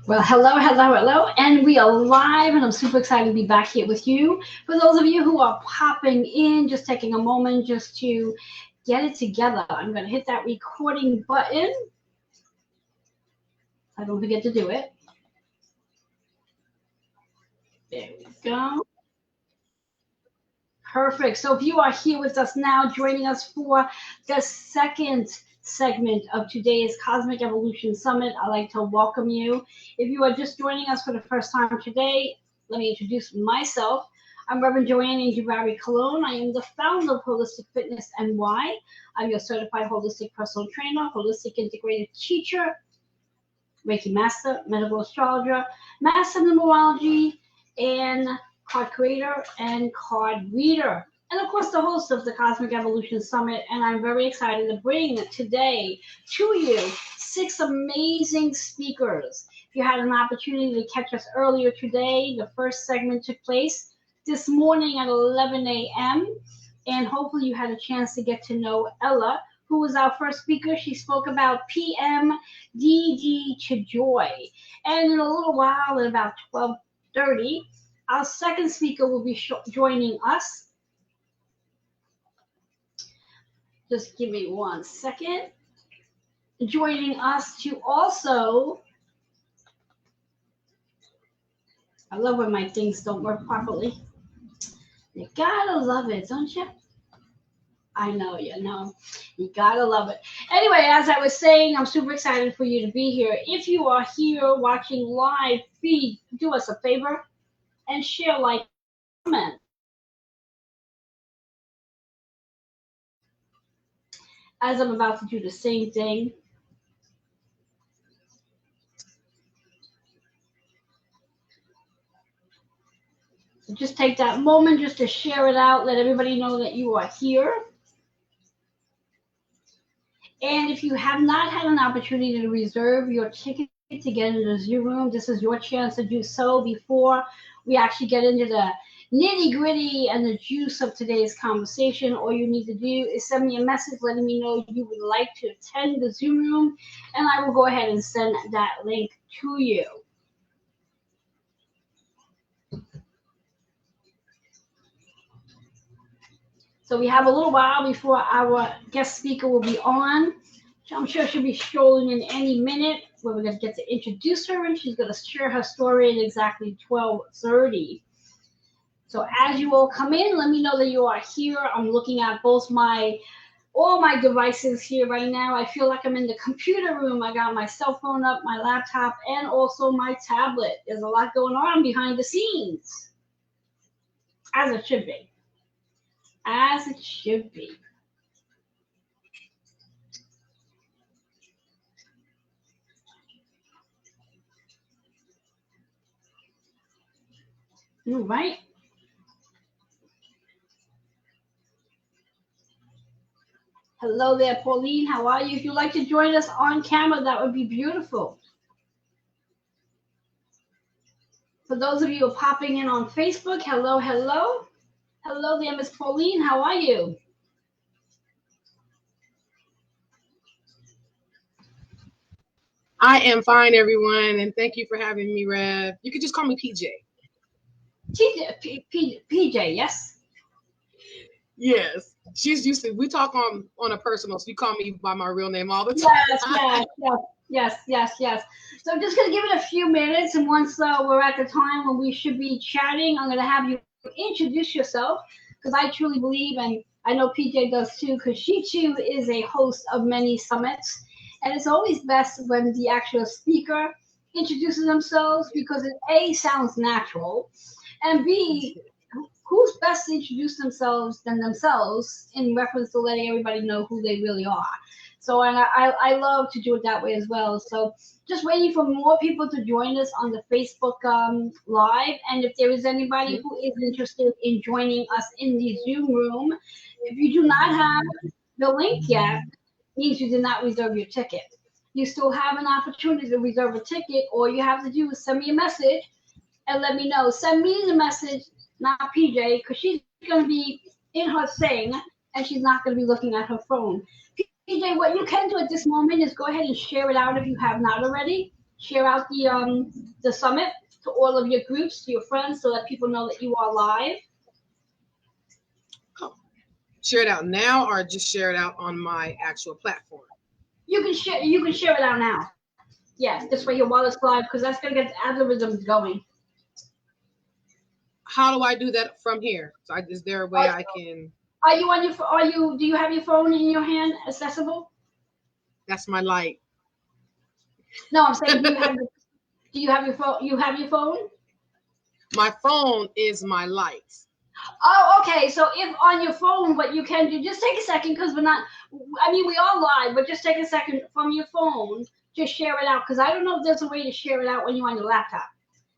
Well, hello, hello, hello, and we are live, and I'm super excited to be back here with you. For those of you who are popping in, just taking a moment just to get it together, I'm going to hit that recording button. I don't forget to do it. There we go. Perfect. So if you are here with us now, joining us for the second segment of today's Cosmic Evolution Summit, I'd like to welcome you. If you are just joining us for the first time today, let me introduce myself. I'm Reverend Joanne Angivari Cologne. I am the founder of Holistic Fitness NY. I'm your certified holistic personal trainer, holistic integrated teacher, Reiki master, medical astrologer, master of numerology, and card creator and card reader. And of course, the host of the Cosmic Evolution Summit. And I'm very excited to bring today to you six amazing speakers. If you had an opportunity to catch us earlier today, the first segment took place this morning at 11 a.m. And hopefully, you had a chance to get to know Ella, who was our first speaker. She spoke about PMDD to Joy. And in a little while, at about 12:30, our second speaker will be joining us. Just give me 1 second. Joining us to also, I love when my things don't work properly. You gotta love it, don't you? I know, you gotta love it. Anyway, as I was saying, I'm super excited for you to be here. If you are here watching live feed, do us a favor and share, like, comment. As I'm about to do the same thing. So just take that moment just to share it out, let everybody know that you are here. And if you have not had an opportunity to reserve your ticket to get into the Zoom room, this is your chance to do so before we actually get into the nitty gritty and the juice of today's conversation. All you need to do is send me a message letting me know you would like to attend the Zoom room, and I will go ahead and send that link to you. So we have a little while before our guest speaker will be on. I'm sure she'll be strolling in any minute where we're going to get to introduce her, and she's going to share her story at exactly 12:30. So as you all come in, let me know that you are here. I'm looking at all my devices here right now. I feel like I'm in the computer room. I got my cell phone up, my laptop, and also my tablet. There's a lot going on behind the scenes, as it should be. As it should be. All right. Hello there, Pauline. How are you? If you'd like to join us on camera, that would be beautiful. For those of you who are popping in on Facebook, hello, hello. Hello there, Miss Pauline. How are you? I am fine, everyone, and thank you for having me, Rev. You can just call me PJ. PJ, yes? Yes. She's used to, we talk on a personal, so you call me by my real name all the Yes, time. yes. So I'm just going to give it a few minutes, and once we're at the time when we should be chatting, I'm going to have you introduce yourself, because I truly believe, and I know PJ does too, because she too is a host of many summits, and it's always best when the actual speaker introduces themselves, because it A, sounds natural, and B, who's best to introduce themselves than themselves in reference to letting everybody know who they really are. So, and I love to do it that way as well. So just waiting for more people to join us on the Facebook Live. And if there is anybody who is interested in joining us in the Zoom room, if you do not have the link yet, means you did not reserve your ticket. You still have an opportunity to reserve a ticket. All you have to do is send me a message and let me know. Send me the message, not PJ, because she's going to be in her thing and she's not going to be looking at her phone. PJ, what you can do at this moment is go ahead and share it out if you have not already. share out the summit to all of your groups, to your friends, so that people know that you are live. Oh, share it out now, or just share it out on my actual platform? You can share it out now. Yes, this way your wallet's live, because that's gonna get the algorithms going. How do I do that from here? So is there a way I can? Are you on your? Do you have your phone in your hand, accessible? That's my light. No, I'm saying, do you have your phone? You have your phone? My phone is my light. Oh, okay. So if on your phone, what you can do, just take a second, because we're not. I mean, we are live, but just take a second from your phone to share it out, because I don't know if there's a way to share it out when you're on your laptop.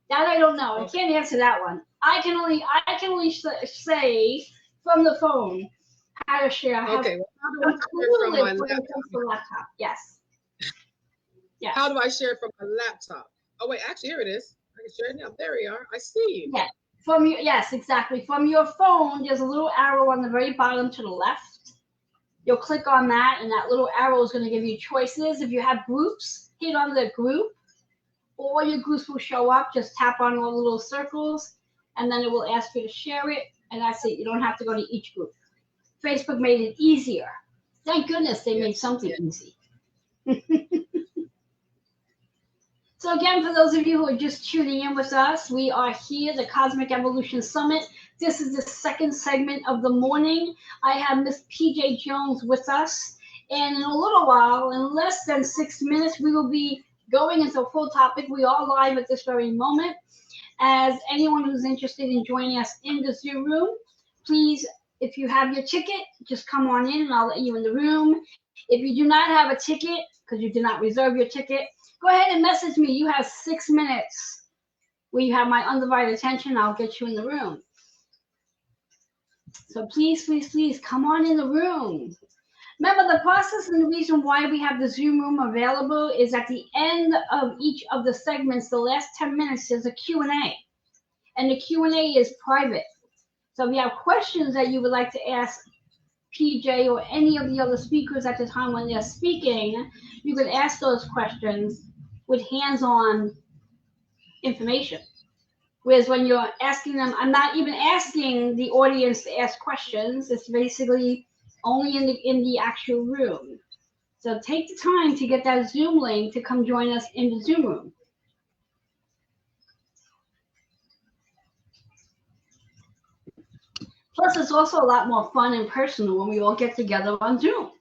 That I don't know. I can't answer that one. I can only say from the phone how to share. Okay. Well, how do I share from my laptop? Yes. Yes. How do I share it from my laptop? Oh wait, actually here it is. I can share it now. There we are. I see you. Yeah. Yes, exactly. From your phone, there's a little arrow on the very bottom to the left. You'll click on that, and that little arrow is going to give you choices. If you have groups, hit on the group. All your groups will show up. Just tap on all the little circles, and then it will ask you to share it, and that's it. You don't have to go to each group. Facebook made it easier. Thank goodness they made something easy. So again, for those of you who are just tuning in with us, we are here, the Cosmic Evolution Summit. This is the second segment of the morning. I have Miss PJ Jones with us, and in a little while, in less than 6 minutes, we will be going into a full topic. We are live at this very moment. As anyone who's interested in joining us in the Zoom room, please, if you have your ticket, just come on in and I'll let you in the room. If you do not have a ticket, because you did not reserve your ticket, go ahead and message me. You have 6 minutes where you have my undivided attention. I'll get you in the room. So please, please, please come on in the room. Remember, the process and the reason why we have the Zoom room available is at the end of each of the segments, the last 10 minutes, there's a Q&A. And the Q&A is private. So if you have questions that you would like to ask PJ or any of the other speakers at the time when they're speaking, you can ask those questions with hands-on information. Whereas when you're asking them, I'm not even asking the audience to ask questions. It's basically only in the actual room. So take the time to get that Zoom link to come join us in the Zoom room. Plus, it's also a lot more fun and personal when we all get together on Zoom.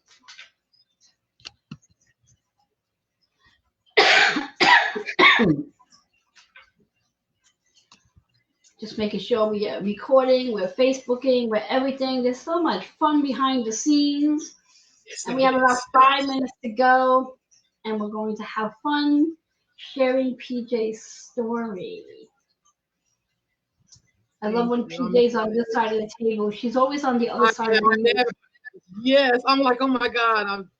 Just making sure we get recording, we're Facebooking, we're everything. There's so much fun behind the scenes. And we have about 5 minutes to go, and we're going to have fun sharing PJ's story. I love when PJ's on this side of the table. She's always on the other side of the table. Yes, I'm like, oh my God, I'm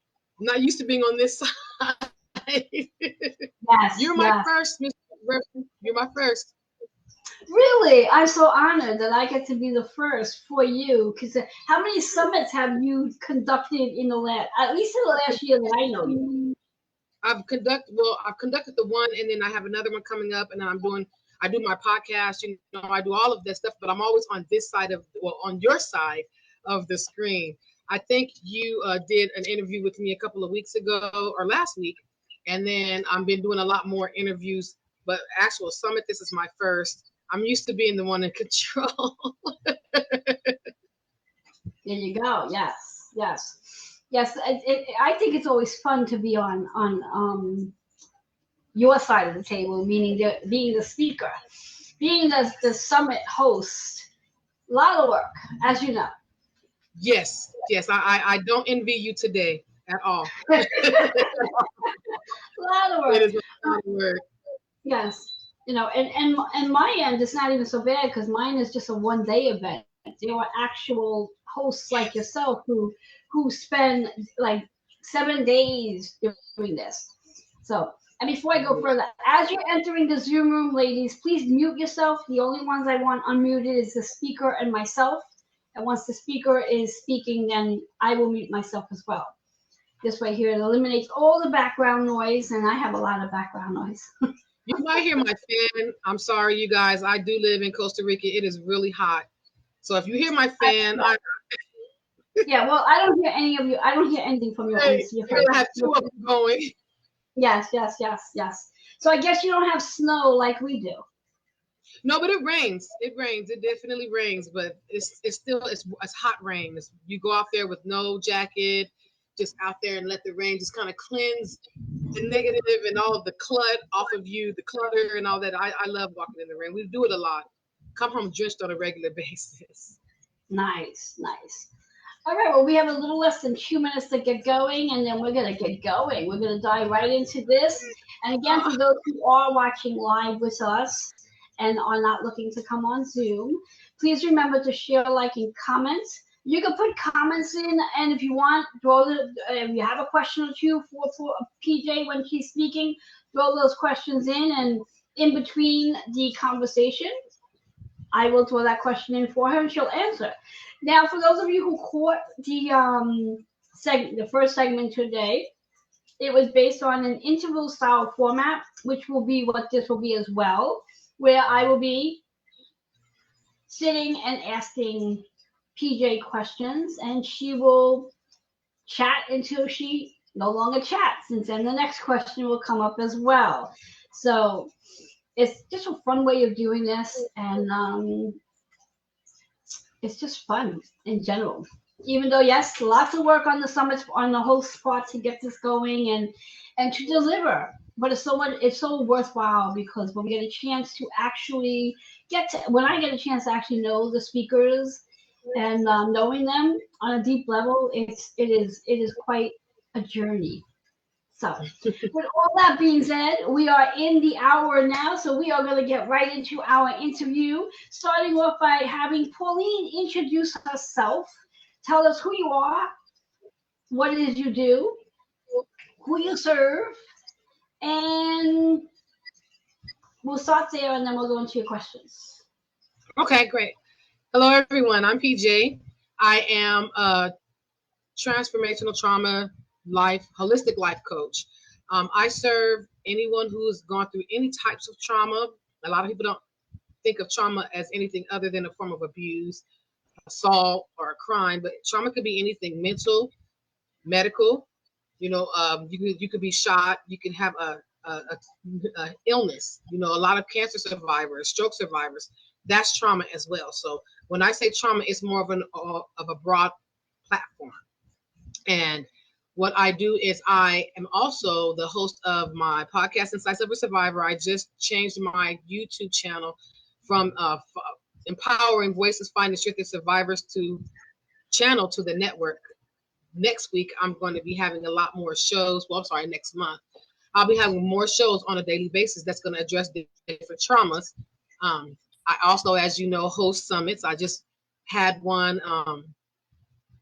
not used to being on this side. Yes, you're my first, Mr. Griffin. You're my first. Really? I'm so honored that I get to be the first for you. Because how many summits have you conducted in the last, at least in the last year that I know you? I've conducted the one, and then I have another one coming up, and then I do my podcast, I do all of that stuff, but I'm always on this side on your side of the screen. I think you did an interview with me a couple of weeks ago or last week, and then I've been doing a lot more interviews, but actual summit, this is my first. I'm used to being the one in control. There you go. Yes, yes, yes. I think it's always fun to be on your side of the table, meaning being the speaker, being the summit host. A lot of work, as you know. Yes. I don't envy you today at all. A lot of work. It is a lot of work. Yes. And my end is not even so bad, because mine is just a one-day event. There are actual hosts like yourself who spend like 7 days doing this. So, and before I go further, as you're entering the Zoom room, ladies, please mute yourself. The only ones I want unmuted is the speaker and myself. And once the speaker is speaking, then I will mute myself as well. This way here, it eliminates all the background noise, and I have a lot of background noise. You might hear my fan. I'm sorry, you guys. I do live in Costa Rica. It is really hot. So if you hear my fan, Yeah, well, I don't hear any of you. I don't hear anything from your end. So you're going to have two of them going. Yes. So I guess you don't have snow like we do. No, but it rains. It rains. It definitely rains, but it's still it's hot rain. You go out there with no jacket, just out there and let the rain just kind of cleanse the negative and all of the clutter off of you, the clutter and all that. I love walking in the rain. We do it a lot. Come home drenched on a regular basis. Nice. All right, well, we have a little less than 2 minutes to get going, and then we're going to get going. We're going to dive right into this. And again, for those who are watching live with us and are not looking to come on Zoom, please remember to share, like, and comment. You can put comments in, and if you want, if you have a question or two for PJ when she's speaking, throw those questions in, and in between the conversation, I will throw that question in for her, and she'll answer. Now, for those of you who caught the first segment today, it was based on an interview style format, which will be what this will be as well, where I will be sitting and asking PJ questions, and she will chat until she no longer chats, and then the next question will come up as well. So it's just a fun way of doing this, and it's just fun in general. Even though, yes, lots of work on the summit, on the whole spot to get this going and to deliver. But it's so worthwhile, because when we get a chance to actually when I get a chance to actually know the speakers and knowing them on a deep level, it is quite a journey. So with all that being said, we are in the hour now, so we are going to get right into our interview, starting off by having Pauline introduce herself. Tell us who you are, what it is you do, who you serve, and we'll start there, and then we'll go into your questions. Okay, great. Hello, everyone. I'm PJ. I am a transformational trauma holistic life coach. I serve anyone who's gone through any types of trauma. A lot of people don't think of trauma as anything other than a form of abuse, assault, or a crime, but trauma could be anything: mental, medical. You could be shot. You can have a illness. A lot of cancer survivors, stroke survivors. That's trauma as well. So when I say trauma, it's more of a broad platform. And what I do is I am also the host of my podcast, Insights of a Survivor. I just changed my YouTube channel from Empowering Voices, Finding Strength in Survivors to the network. Next week, I'm going to be having a lot more shows. Next month. I'll be having more shows on a daily basis that's going to address different traumas. I also, as you know, host summits. I just had one.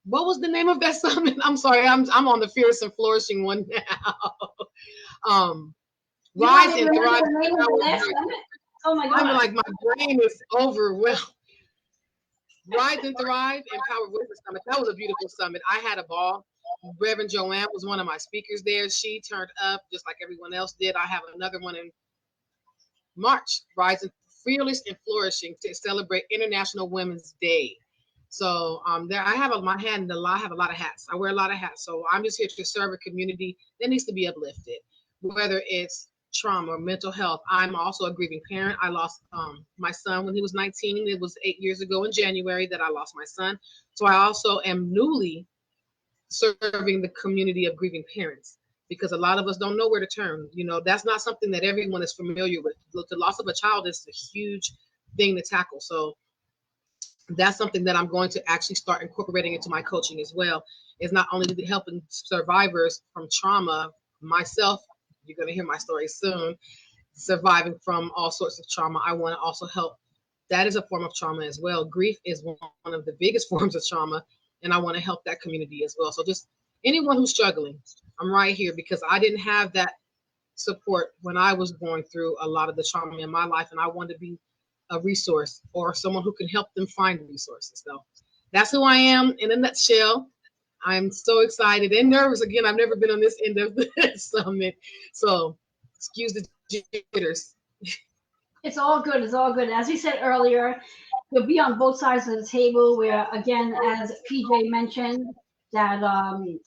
What was the name of that summit? I'm sorry, I'm on the Fierce and Flourishing one now. Rise and Thrive. Oh my God! I'm like, my brain is overwhelmed. Rise and Thrive, Empower Voices Summit. That was a beautiful summit. I had a ball. Reverend Joanne was one of my speakers there. She turned up just like everyone else did. I have another one in March, Rise and Fearless and Flourishing, to celebrate International Women's Day. So there, I have my hand in a lot. I have a lot of hats. I wear a lot of hats. So I'm just here to serve a community that needs to be uplifted, whether it's trauma or mental health. I'm also a grieving parent. I lost my son when he was 19. It was 8 years ago in January that I lost my son. So I also am newly serving the community of grieving parents, because a lot of us don't know where to turn. That's not something that everyone is familiar with. The loss of a child is a huge thing to tackle. So that's something that I'm going to actually start incorporating into my coaching as well, is not only helping survivors from trauma. Myself, you're going to hear my story soon, surviving from all sorts of trauma. I want to also help. That is a form of trauma as well. Grief is one of the biggest forms of trauma, and I want to help that community as well. So just anyone who's struggling, I'm right here, because I didn't have that support when I was going through a lot of the trauma in my life, and I want to be a resource or someone who can help them find resources. So that's who I am in a nutshell. I'm so excited and nervous again. I've never been on this end of the summit, so excuse the jitters. It's all good. It's all good. As we said earlier, you'll be on both sides of the table. Where again, as PJ mentioned, that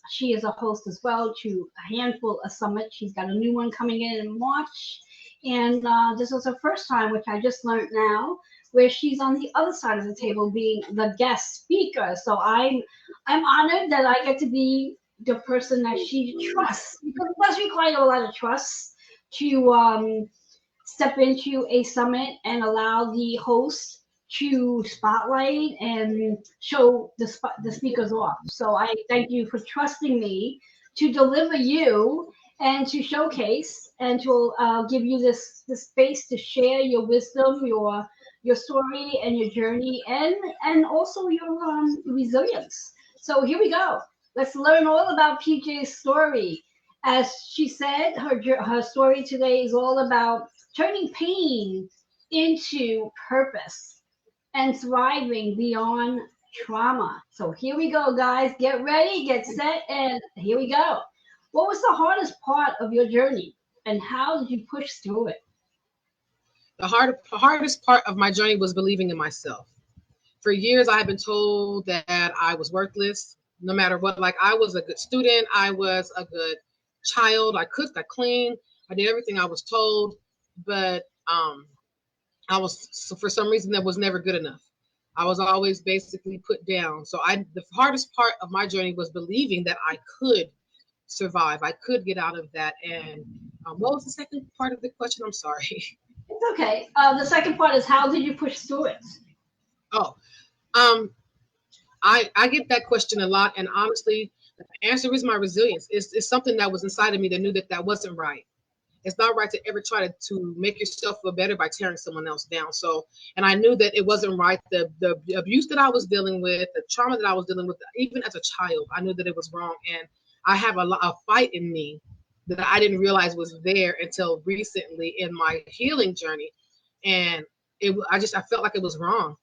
she is a host as well to a handful of summits. She's got a new one coming in March, and this was her first time, which I just learned now, where she's on the other side of the table, being the guest speaker. So I'm honored that I get to be the person that she trusts, because it does require a lot of trust to step into a summit and allow the host to spotlight and show the speakers off. So I thank you for trusting me to deliver you and to showcase and to give you this space to share your wisdom, your story and your journey, and also your resilience. So here we go. Let's learn all about PJ's story. As she said, her story today is all about turning pain into purpose and thriving beyond trauma. So here we go, guys. Get ready, get set, and here we go. What was the hardest part of your journey, and how did you push through it? The hardest part of my journey was believing in myself. For years, I had been told that I was worthless, no matter what. Like, I was a good student, I was a good child, I cooked, I cleaned, I did everything I was told, but I was, so for some reason, that was never good enough. I was always basically put down. So the hardest part of my journey was believing that I could survive, I could get out of that. And what was the second part of the question? I'm sorry. It's okay. The second part is, how did you push through it? Oh, I get that question a lot, and honestly, the answer is my resilience. It's something that was inside of me that knew that wasn't right. It's not right to ever try to make yourself feel better by tearing someone else down. So, and I knew that it wasn't right. The abuse that I was dealing with, the trauma that I was dealing with, even as a child, I knew that it was wrong. And I have a fight in me that I didn't realize was there until recently in my healing journey. And I felt like it was wrong.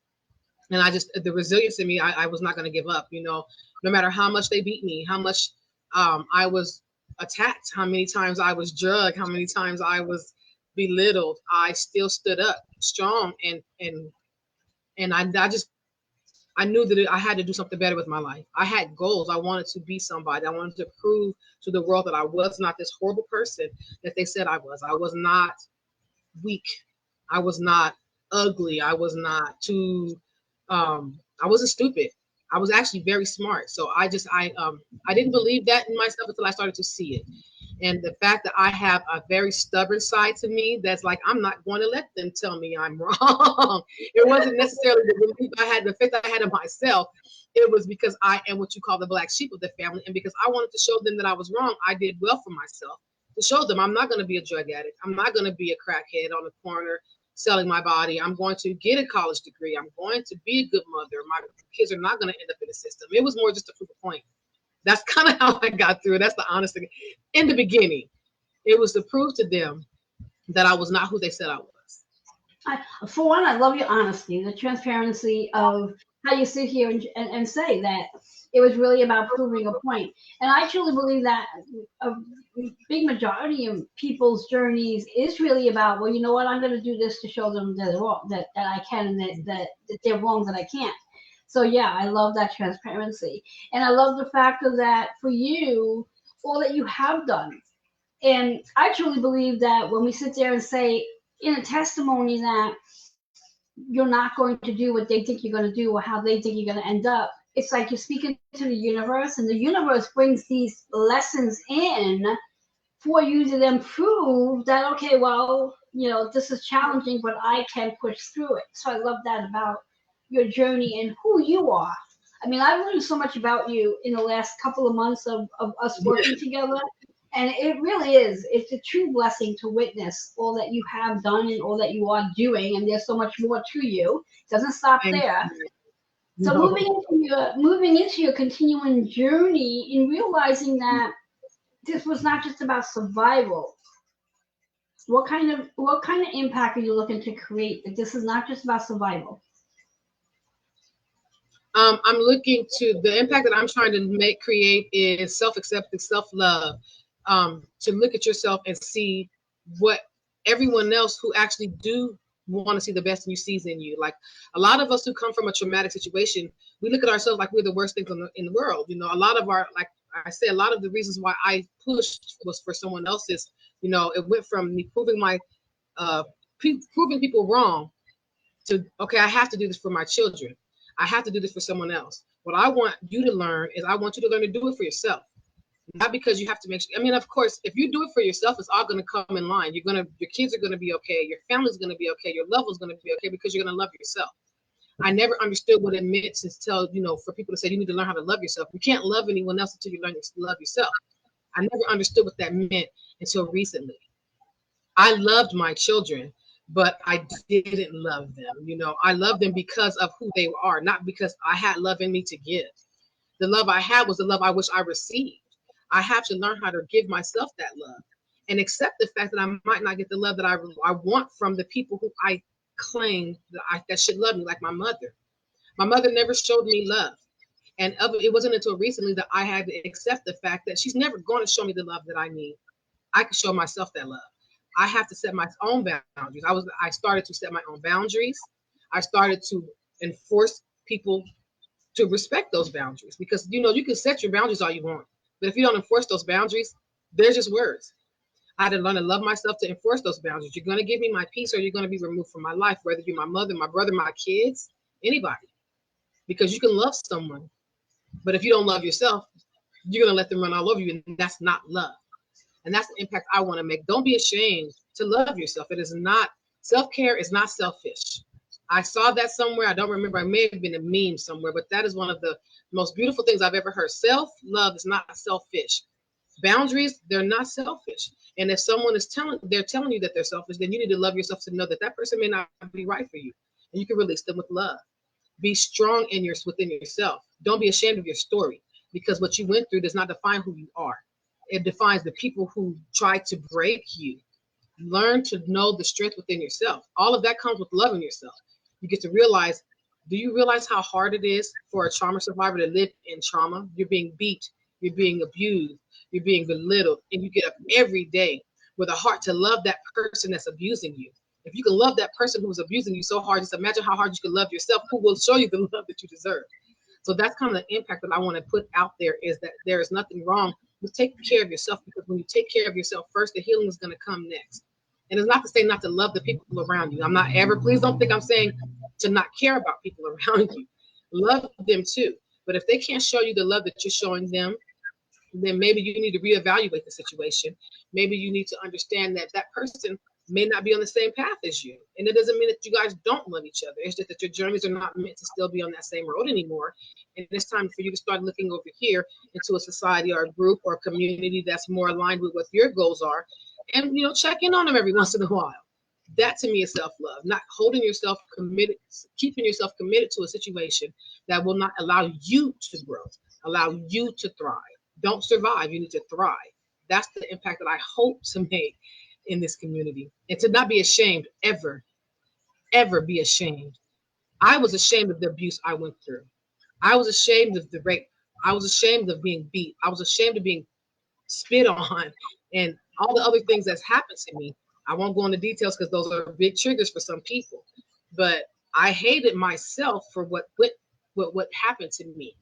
And the resilience in me, I was not going to give up, no matter how much they beat me, how much I was attacked, how many times I was drugged, how many times I was belittled, I still stood up strong. And I knew that I had to do something better with my life. I had goals. I wanted to be somebody. I wanted to prove to the world that I was not this horrible person that they said I was. I was not weak. I was not ugly. I was not I wasn't stupid. I was actually very smart. So I didn't believe that in myself until I started to see it. And the fact that I have a very stubborn side to me, that's like, I'm not going to let them tell me I'm wrong. It wasn't necessarily the belief I had, the faith I had in myself. It was because I am what you call the black sheep of the family. And because I wanted to show them that I was wrong, I did well for myself to show them I'm not going to be a drug addict. I'm not going to be a crackhead on the corner selling my body. I'm going to get a college degree. I'm going to be a good mother. My kids are not going to end up in the system. It was more just to prove a point. That's kind of how I got through it. That's the honest thing. In the beginning, it was to prove to them that I was not who they said I was. For one, I love your honesty, the transparency of how you sit here and say that it was really about proving a point. And I truly believe that a big majority of people's journeys is really about, well, you know what, I'm going to do this to show them that they're wrong, that I can, and that they're wrong, that I can't. So yeah, I love that transparency. And I love the fact of that for you, all that you have done. And I truly believe that when we sit there and say in a testimony that you're not going to do what they think you're going to do or how they think you're going to end up, it's like you're speaking to the universe, and the universe brings these lessons in for you to then prove that, okay, well, this is challenging, but I can push through it. So I love that about your journey and who you are. I mean, I've learned so much about you in the last couple of months of us working together. And it really is. It's a true blessing to witness all that you have done and all that you are doing. And there's so much more to you. It doesn't stop there. So moving into your continuing journey in realizing that this was not just about survival. What kind of impact are you looking to create? That this is not just about survival. I'm looking to the impact that I'm trying to create is self-acceptance, self-love. To look at yourself and see what everyone else who actually do want to see the best in you sees in you. Like a lot of us who come from a traumatic situation, we look at ourselves like we're the worst things in the world. You know, a lot of our, like I say, a lot of the reasons why I pushed was for someone else's. You know, it went from me uh, proving people wrong to, okay, I have to do this for my children. I have to do this for someone else. What I want you to learn is I want you to learn to do it for yourself. Not because you have to make sure. I mean, of course, if you do it for yourself, it's all going to come in line. Your kids are going to be okay. Your family's going to be okay. Your love is going to be okay because you're going to love yourself. I never understood what it meant to tell, for people to say you need to learn how to love yourself. You can't love anyone else until you learn to love yourself. I never understood what that meant until recently. I loved my children, but I didn't love them. I loved them because of who they are, not because I had love in me to give. The love I had was the love I wish I received. I have to learn how to give myself that love and accept the fact that I might not get the love that I want from the people who I claim that should love me, like my mother. My mother never showed me love. And it wasn't until recently that I had to accept the fact that she's never going to show me the love that I need. I can show myself that love. I have to set my own boundaries. I started to set my own boundaries. I started to enforce people to respect those boundaries because you can set your boundaries all you want, but if you don't enforce those boundaries, they're just words. I had to learn to love myself to enforce those boundaries. You're going to give me my peace or you're going to be removed from my life, whether you're my mother, my brother, my kids, anybody, because you can love someone, but if you don't love yourself, you're going to let them run all over you, and that's not love. And that's the impact I want to make. Don't be ashamed to love yourself. It is not, self-care is not selfish. I saw that somewhere. I don't remember. I may have been a meme somewhere, but that is one of the most beautiful things I've ever heard. Self-love is not selfish. Boundaries, they're not selfish. And if someone is telling you that they're selfish, then you need to love yourself to know that that person may not be right for you. And you can release them with love. Be strong within yourself. Don't be ashamed of your story, because what you went through does not define who you are. It defines the people who try to break you. Learn to know the strength within yourself. All of that comes with loving yourself. You get to realize, do you realize how hard it is for a trauma survivor to live in trauma? You're being beat, you're being abused, you're being belittled, and you get up every day with a heart to love that person that's abusing you. If you can love that person who was abusing you so hard, just imagine how hard you can love yourself, who will show you the love that you deserve. So that's kind of the impact that I want to put out there, is that there is nothing wrong with taking care of yourself, because when you take care of yourself first, the healing is going to come next. And it's not to say not to love the people around you. I'm not ever, please don't think I'm saying to not care about people around you. Love them too. But if they can't show you the love that you're showing them, then maybe you need to reevaluate the situation. Maybe you need to understand that that person may not be on the same path as you. And it doesn't mean that you guys don't love each other. It's just that your journeys are not meant to still be on that same road anymore. And it's time for you to start looking over here into a society or a group or a community that's more aligned with what your goals are. And, check in on them every once in a while. That to me is self-love, not holding yourself committed, keeping yourself committed to a situation that will not allow you to grow, allow you to thrive. Don't survive, you need to thrive. That's the impact that I hope to make in this community. And to not be ashamed, ever be ashamed. I was ashamed of the abuse I went through. I was ashamed of the rape. I was ashamed of being beat. I was ashamed of being spit on and all the other things that's happened to me. I won't go into details because those are big triggers for some people. But I hated myself for what happened to me.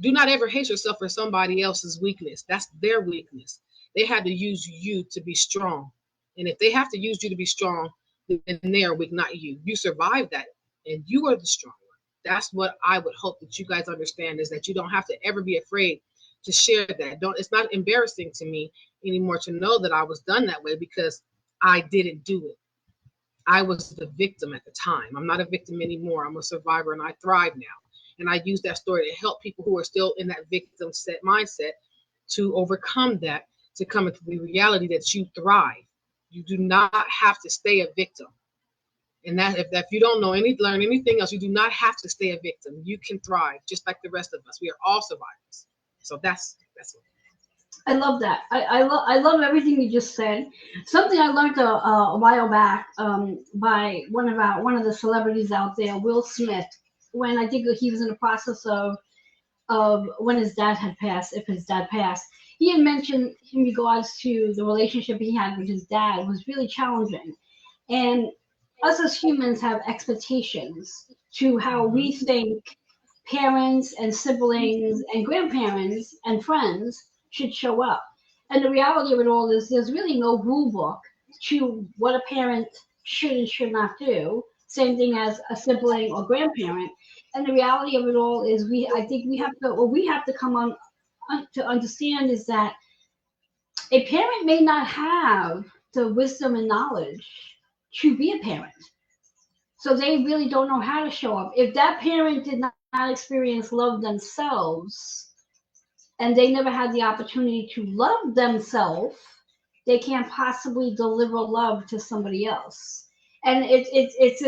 Do not ever hate yourself for somebody else's weakness. That's their weakness. They had to use you to be strong. And if they have to use you to be strong, then they are weak, not you. You survived that, and you are the strong one. That's what I would hope that you guys understand, is that you don't have to ever be afraid to share that. It's not embarrassing to me anymore to know that I was done that way, because I didn't do it. I was the victim at the time. I'm not a victim anymore. I'm a survivor, and I thrive now. And I use that story to help people who are still in that victim mindset to overcome that, to come into the reality that you thrive. You do not have to stay a victim. And that if you don't learn anything else, you do not have to stay a victim. You can thrive just like the rest of us. We are all survivors. So that's it. I love that. I love everything you just said. Something I learned a while back by one of the celebrities out there, Will Smith. when I think he was in the process of when his dad had passed, if his dad passed, he had mentioned in regards to the relationship he had with his dad was really challenging. And us as humans have expectations to how we think parents and siblings and grandparents and friends should show up. And the reality of it all is there's really no rule book to what a parent should and should not do. Same thing as a sibling or grandparent. And the reality of it all is I think we have to, what we have to come on to understand is that a parent may not have the wisdom and knowledge to be a parent. So they really don't know how to show up. If that parent did not experience love themselves and they never had the opportunity to love themselves, they can't possibly deliver love to somebody else. And it's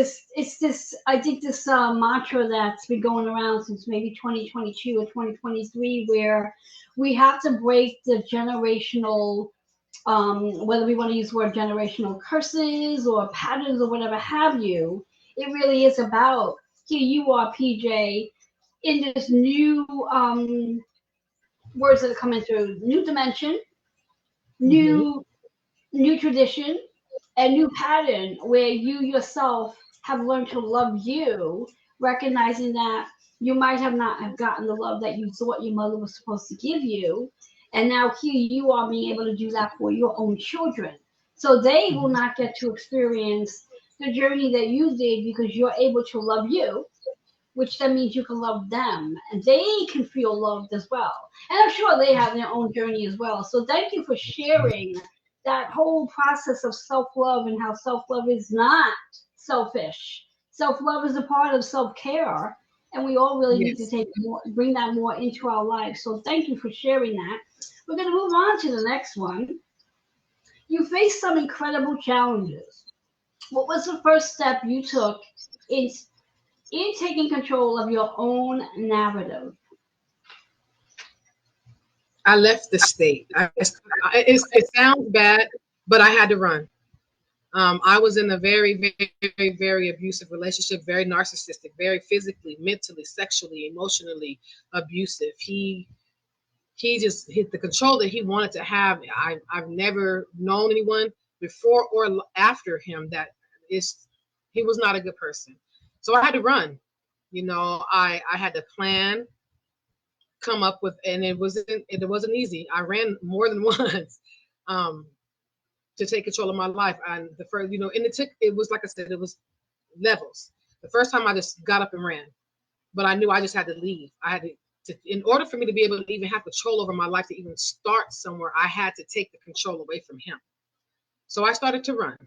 this I think this mantra that's been going around since maybe 2022 or 2023, where we have to break the generational whether we want to use the word generational curses or patterns or whatever have you. It really is about here you are, PJ, in this new words that are coming through, new dimension, new tradition, a new pattern where you yourself have learned to love you, recognizing that you might have not have gotten the love that you thought your mother was supposed to give you. And now here you are being able to do that for your own children. So they will not get to experience the journey that you did because you're able to love you, which then means you can love them and they can feel loved as well. And I'm sure they have their own journey as well. So thank you for sharing that whole process of self-love and how self-love is not selfish. Self-love is a part of self-care, and we all really need to bring that more into our lives. So thank you for sharing that. We're going to move on to the next one. You faced some incredible challenges. What was the first step you took in taking control of your own narrative? I left the state. It sounds bad, but I had to run. I was in a very, very, very, very abusive relationship, very narcissistic, very physically, mentally, sexually, emotionally abusive. He just hit the control that he wanted to have. I've never known anyone before or after him that he was not a good person. So I had to run. You know, I had to plan, come up with, and it wasn't easy. I ran more than once to take control of my life. And the first, and it was, like I said, it was levels. The first time I just got up and ran, but I knew I just had to leave. I had to, in order for me to be able to even have control over my life, to even start somewhere, I had to take the control away from him. So I started to run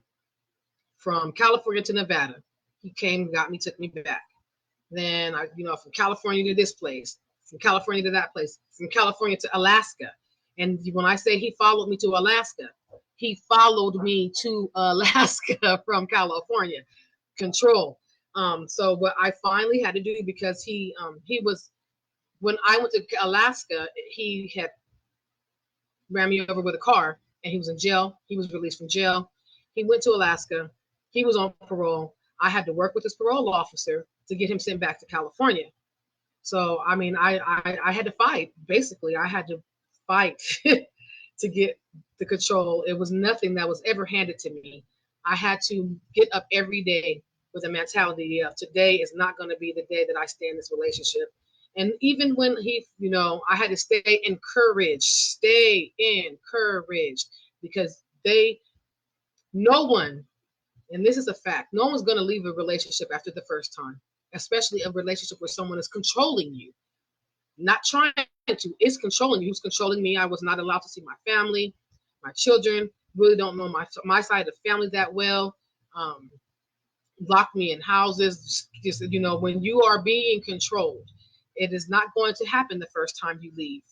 from California to Nevada. He came, got me, took me back. Then from California to this place, from California to that place, from California to Alaska. And when I say he followed me to Alaska, he followed me to Alaska from California. Control. So what I finally had to do, because he was, when I went to Alaska, he had ran me over with a car and he was in jail. He was released from jail. He went to Alaska. He was on parole. I had to work with his parole officer to get him sent back to California. So, I mean, I had to fight. Basically, I had to fight to get the control. It was nothing that was ever handed to me. I had to get up every day with a mentality of today is not going to be the day that I stay in this relationship. And even when I had to stay encouraged, because no one, and this is a fact, no one's going to leave a relationship after the first time, especially a relationship where someone is controlling you. Not trying to, it's controlling you. Who's controlling me? I was not allowed to see my family, my children, really don't know my side of the family that well. Locked me in houses. Just, when you are being controlled, it is not going to happen the first time you leave.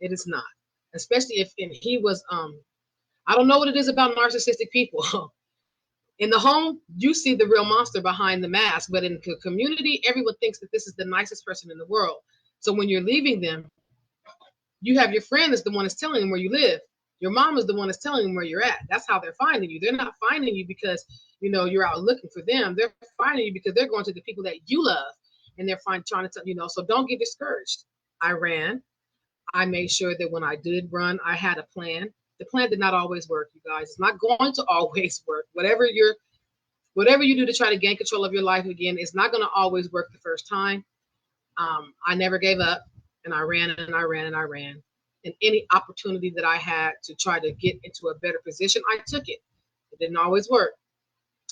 It is not. Especially if he was, I don't know what it is about narcissistic people. In the home, you see the real monster behind the mask, but in the community, everyone thinks that this is the nicest person in the world. So when you're leaving them, you have your friend is the one that's telling them where you live. Your mom is the one that's telling them where you're at. That's how they're finding you. They're not finding you because, you're out looking for them. They're finding you because they're going to the people that you love. and they're trying to tell, so don't get discouraged. I ran. I made sure that when I did run, I had a plan. The plan did not always work, you guys. It's not going to always work. Whatever you do to try to gain control of your life again, it's not going to always work the first time. I never gave up, and I ran and I ran and I ran. And any opportunity that I had to try to get into a better position, I took it. It didn't always work.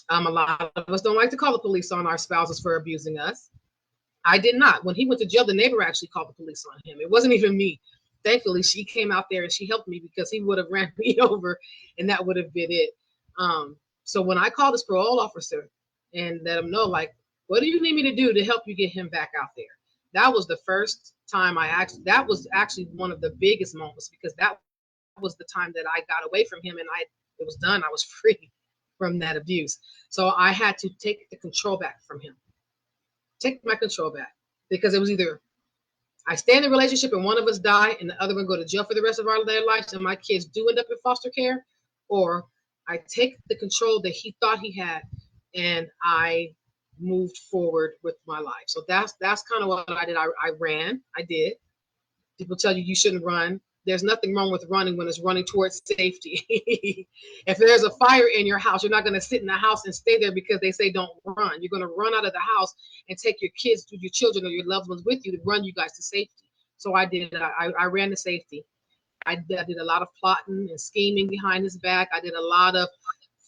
A lot of us don't like to call the police on our spouses for abusing us. I did not. When he went to jail, the neighbor actually called the police on him. It wasn't even me. Thankfully, she came out there and she helped me, because he would have ran me over and that would have been it. So when I called this parole officer and let him know, like, what do you need me to do to help you get him back out there? That was the first time that was actually one of the biggest moments, because that was the time that I got away from him and it was done. I was free from that abuse. So I had to take the control back from him. Take my control back, because it was either I stay in the relationship and one of us die and the other one go to jail for the rest of their lives and my kids do end up in foster care, or I take the control that he thought he had and I moved forward with my life. So that's kind of what I did. I ran. I did. People tell you shouldn't run. There's nothing wrong with running when it's running towards safety. If there's a fire in your house, you're not going to sit in the house and stay there because they say don't run. You're going to run out of the house and take your kids, your children, or your loved ones with you to run you guys to safety. So I did. I ran to safety. I did a lot of plotting and scheming behind his back. I did a lot of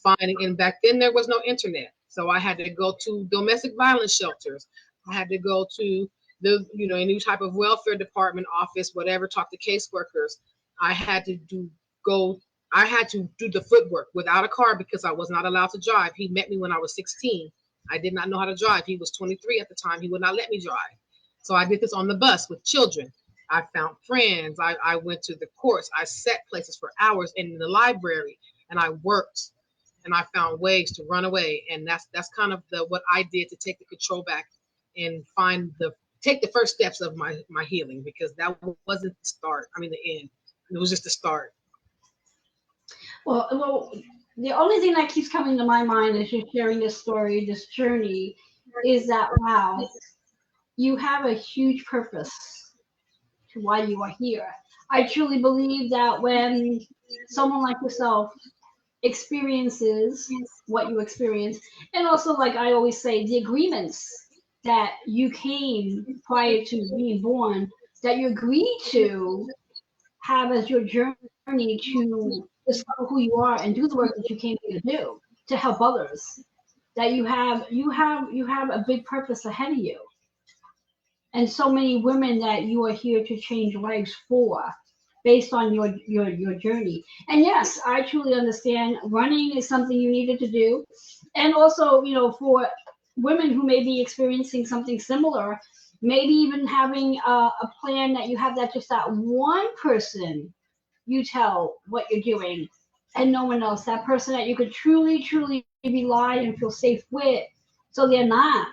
finding. And back then there was no internet. So I had to go to domestic violence shelters. I had to go to any type of welfare department office, whatever, talk to caseworkers. I had to do the footwork without a car because I was not allowed to drive. He met me when I was 16. I did not know how to drive. He was 23 at the time. He would not let me drive. So I did this on the bus with children. I found friends. I went to the courts. I sat places for hours in the library, and I worked, and I found ways to run away. And that's kind of what I did to take the control back and take the first steps of my healing, because that wasn't the start. I mean, the end. It was just the start. Well, the only thing that keeps coming to my mind as you're sharing this story, this journey, is that, wow, you have a huge purpose to why you are here. I truly believe that when someone like yourself experiences what you experience, and also, like I always say, the agreements that you came prior to being born, that you agreed to have as your journey to discover who you are and do the work that you came here to do, to help others, that you have a big purpose ahead of you, and so many women that you are here to change lives for, based on your journey. And yes, I truly understand running is something you needed to do, and also, for women who may be experiencing something similar, maybe even having a plan that you have, that just that one person you tell what you're doing and no one else, that person that you could truly rely and feel safe with, so they're not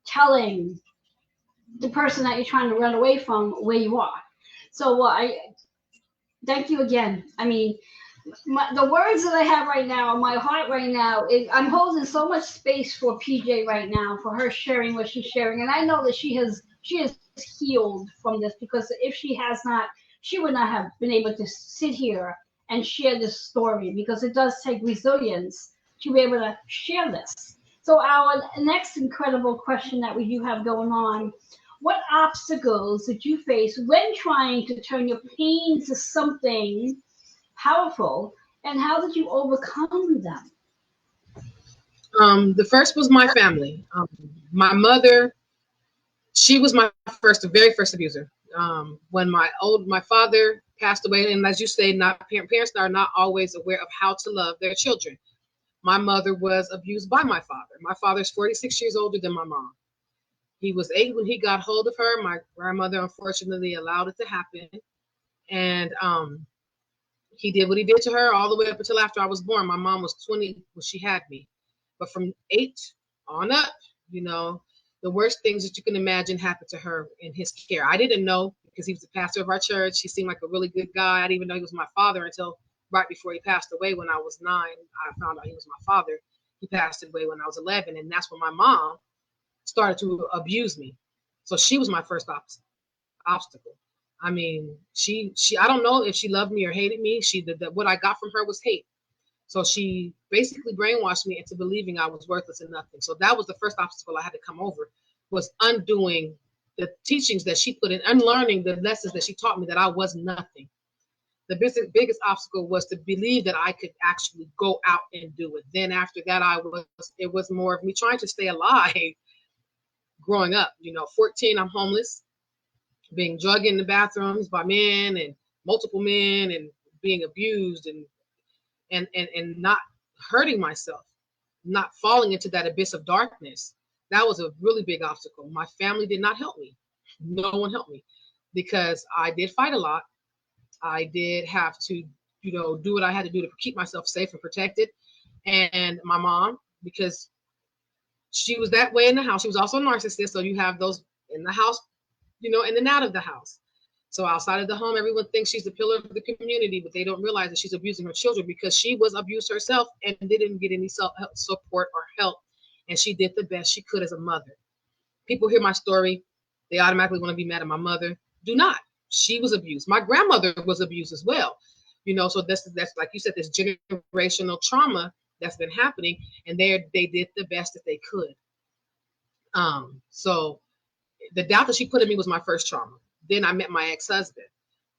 telling the person that you're trying to run away from where you are. So I thank you again. I mean, the words that I have right now, my heart right now, is I'm holding so much space for PJ right now, for her sharing what she's sharing, and I know that she has healed from this, because if she has not, she would not have been able to sit here and share this story, because it does take resilience to be able to share this. So our next incredible question that we do have going on: what obstacles did you face when trying to turn your pain to something powerful, and how did you overcome them? The first was my family. My mother, she was my very first abuser. When my father passed away, and as you say, parents are not always aware of how to love their children. My mother was abused by my father. My father's 46 years older than my mom. He was 8 when he got hold of her. My grandmother unfortunately allowed it to happen, and he did what he did to her all the way up until after I was born. My mom was 20 when she had me. But from 8 on up, the worst things that you can imagine happened to her in his care. I didn't know, because he was the pastor of our church. He seemed like a really good guy. I didn't even know he was my father until right before he passed away when I was 9. I found out he was my father. He passed away when I was 11. And that's when my mom started to abuse me. So she was my first obstacle. I mean, I don't know if she loved me or hated me. What I got from her was hate. So she basically brainwashed me into believing I was worthless and nothing. So that was the first obstacle I had to come over, was undoing the teachings that she put in, unlearning the lessons that she taught me that I was nothing. The biggest obstacle was to believe that I could actually go out and do it. Then after that, it was more of me trying to stay alive growing up. 14, I'm homeless, being drugged in the bathrooms by men and multiple men, and being abused and not hurting myself, not falling into that abyss of darkness. That was a really big obstacle. My family did not help me. No one helped me, because I did fight a lot. I did have to, do what I had to do to keep myself safe and protected. And my mom, because she was that way in the house. She was also a narcissist. So you have those in the house, in and out of the house. So outside of the home, everyone thinks she's the pillar of the community, but they don't realize that she's abusing her children, because she was abused herself and didn't get any support or help. And she did the best she could as a mother. People hear my story, they automatically want to be mad at my mother. Do not. She was abused. My grandmother was abused as well. So that's like you said, this generational trauma that's been happening, and they did the best that they could. So the doubt that she put in me was my first trauma. Then I met my ex-husband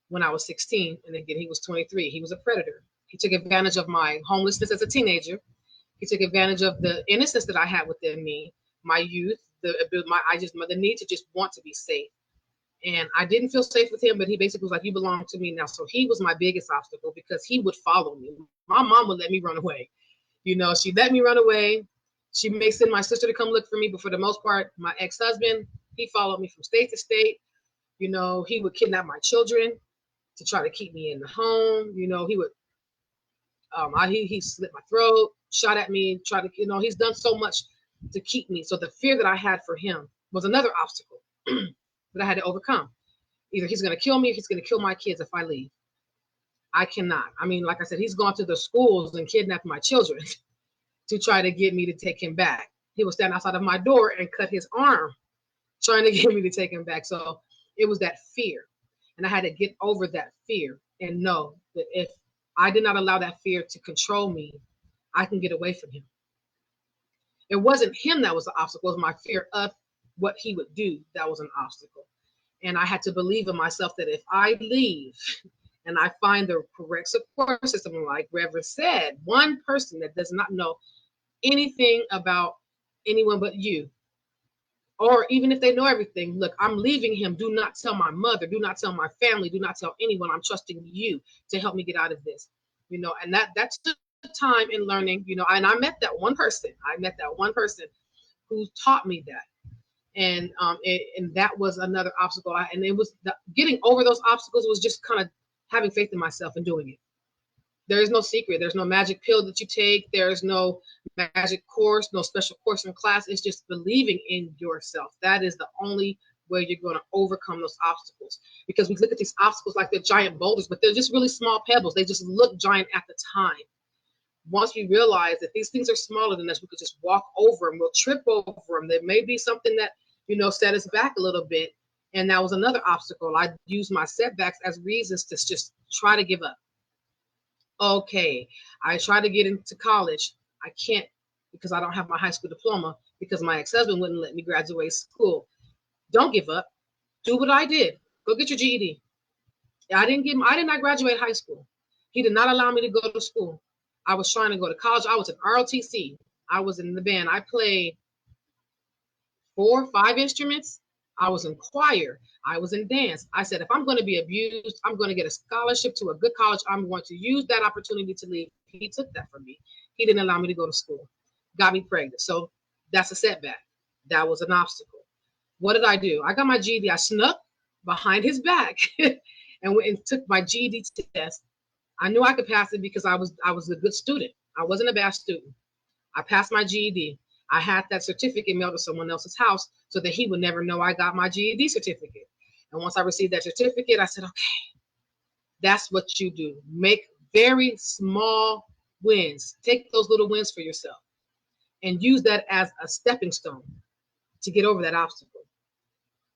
when I was 16, and again, he was 23. He was a predator. He took advantage of my homelessness as a teenager. He took advantage of the innocence that I had within me, my youth, the need to just want to be safe. And I didn't feel safe with him, but he basically was like, you belong to me now. So he was my biggest obstacle, because he would follow me. My mom would let me run away. She let me run away. She may send my sister to come look for me, but for the most part, my ex-husband, he followed me from state to state. He would kidnap my children to try to keep me in the home. He would, he slit my throat, shot at me, tried to, he's done so much to keep me. So the fear that I had for him was another obstacle that I had to overcome. Either he's going to kill me or he's going to kill my kids if I leave. I cannot. I mean, like I said, he's gone to the schools and kidnapped my children to try to get me to take him back. He was standing outside of my door and cut his arm trying to get me to take him back. So it was that fear. And I had to get over that fear and know that if I did not allow that fear to control me, I can get away from him. It wasn't him that was the obstacle. It was my fear of what he would do that was an obstacle. And I had to believe in myself that if I leave and I find the correct support system, like Reverend said, one person that does not know anything about anyone but you, or even if they know everything, look, I'm leaving him. Do not tell my mother. Do not tell my family. Do not tell anyone. I'm trusting you to help me get out of this. And that's the time in learning, and I met that one person. Who taught me that. And that was another obstacle. And it was getting over those obstacles was just kind of having faith in myself and doing it. There is no secret. There's no magic pill that you take. There's no magic course, no special course in class. It's just believing in yourself. That is the only way you're going to overcome those obstacles. Because we look at these obstacles like they're giant boulders, but they're just really small pebbles. They just look giant at the time. Once we realize that these things are smaller than us, we could just walk over them. We'll trip over them. There may be something that, set us back a little bit. And that was another obstacle. I used my setbacks as reasons to just try to give up. Okay, I tried to get into college. I can't because I don't have my high school diploma because my ex-husband wouldn't let me graduate school. Don't give up. Do what I did. Go get your GED. I did not graduate high school. He did not allow me to go to school. I was trying to go to college. I was in ROTC. I was in the band. I played 4 or 5 instruments. I was in choir. I was in dance. I said, if I'm going to be abused, I'm going to get a scholarship to a good college. I'm going to use that opportunity to leave. He took that from me. He didn't allow me to go to school. Got me pregnant. So that's a setback. That was an obstacle. What did I do? I got my GED. I snuck behind his back and went and took my GED test. I knew I could pass it because I was a good student. I wasn't a bad student. I passed my GED. I had that certificate mailed to someone else's house so that he would never know I got my GED certificate. And once I received that certificate, I said, okay, that's what you do. Make very small wins. Take those little wins for yourself and use that as a stepping stone. to get over that obstacle.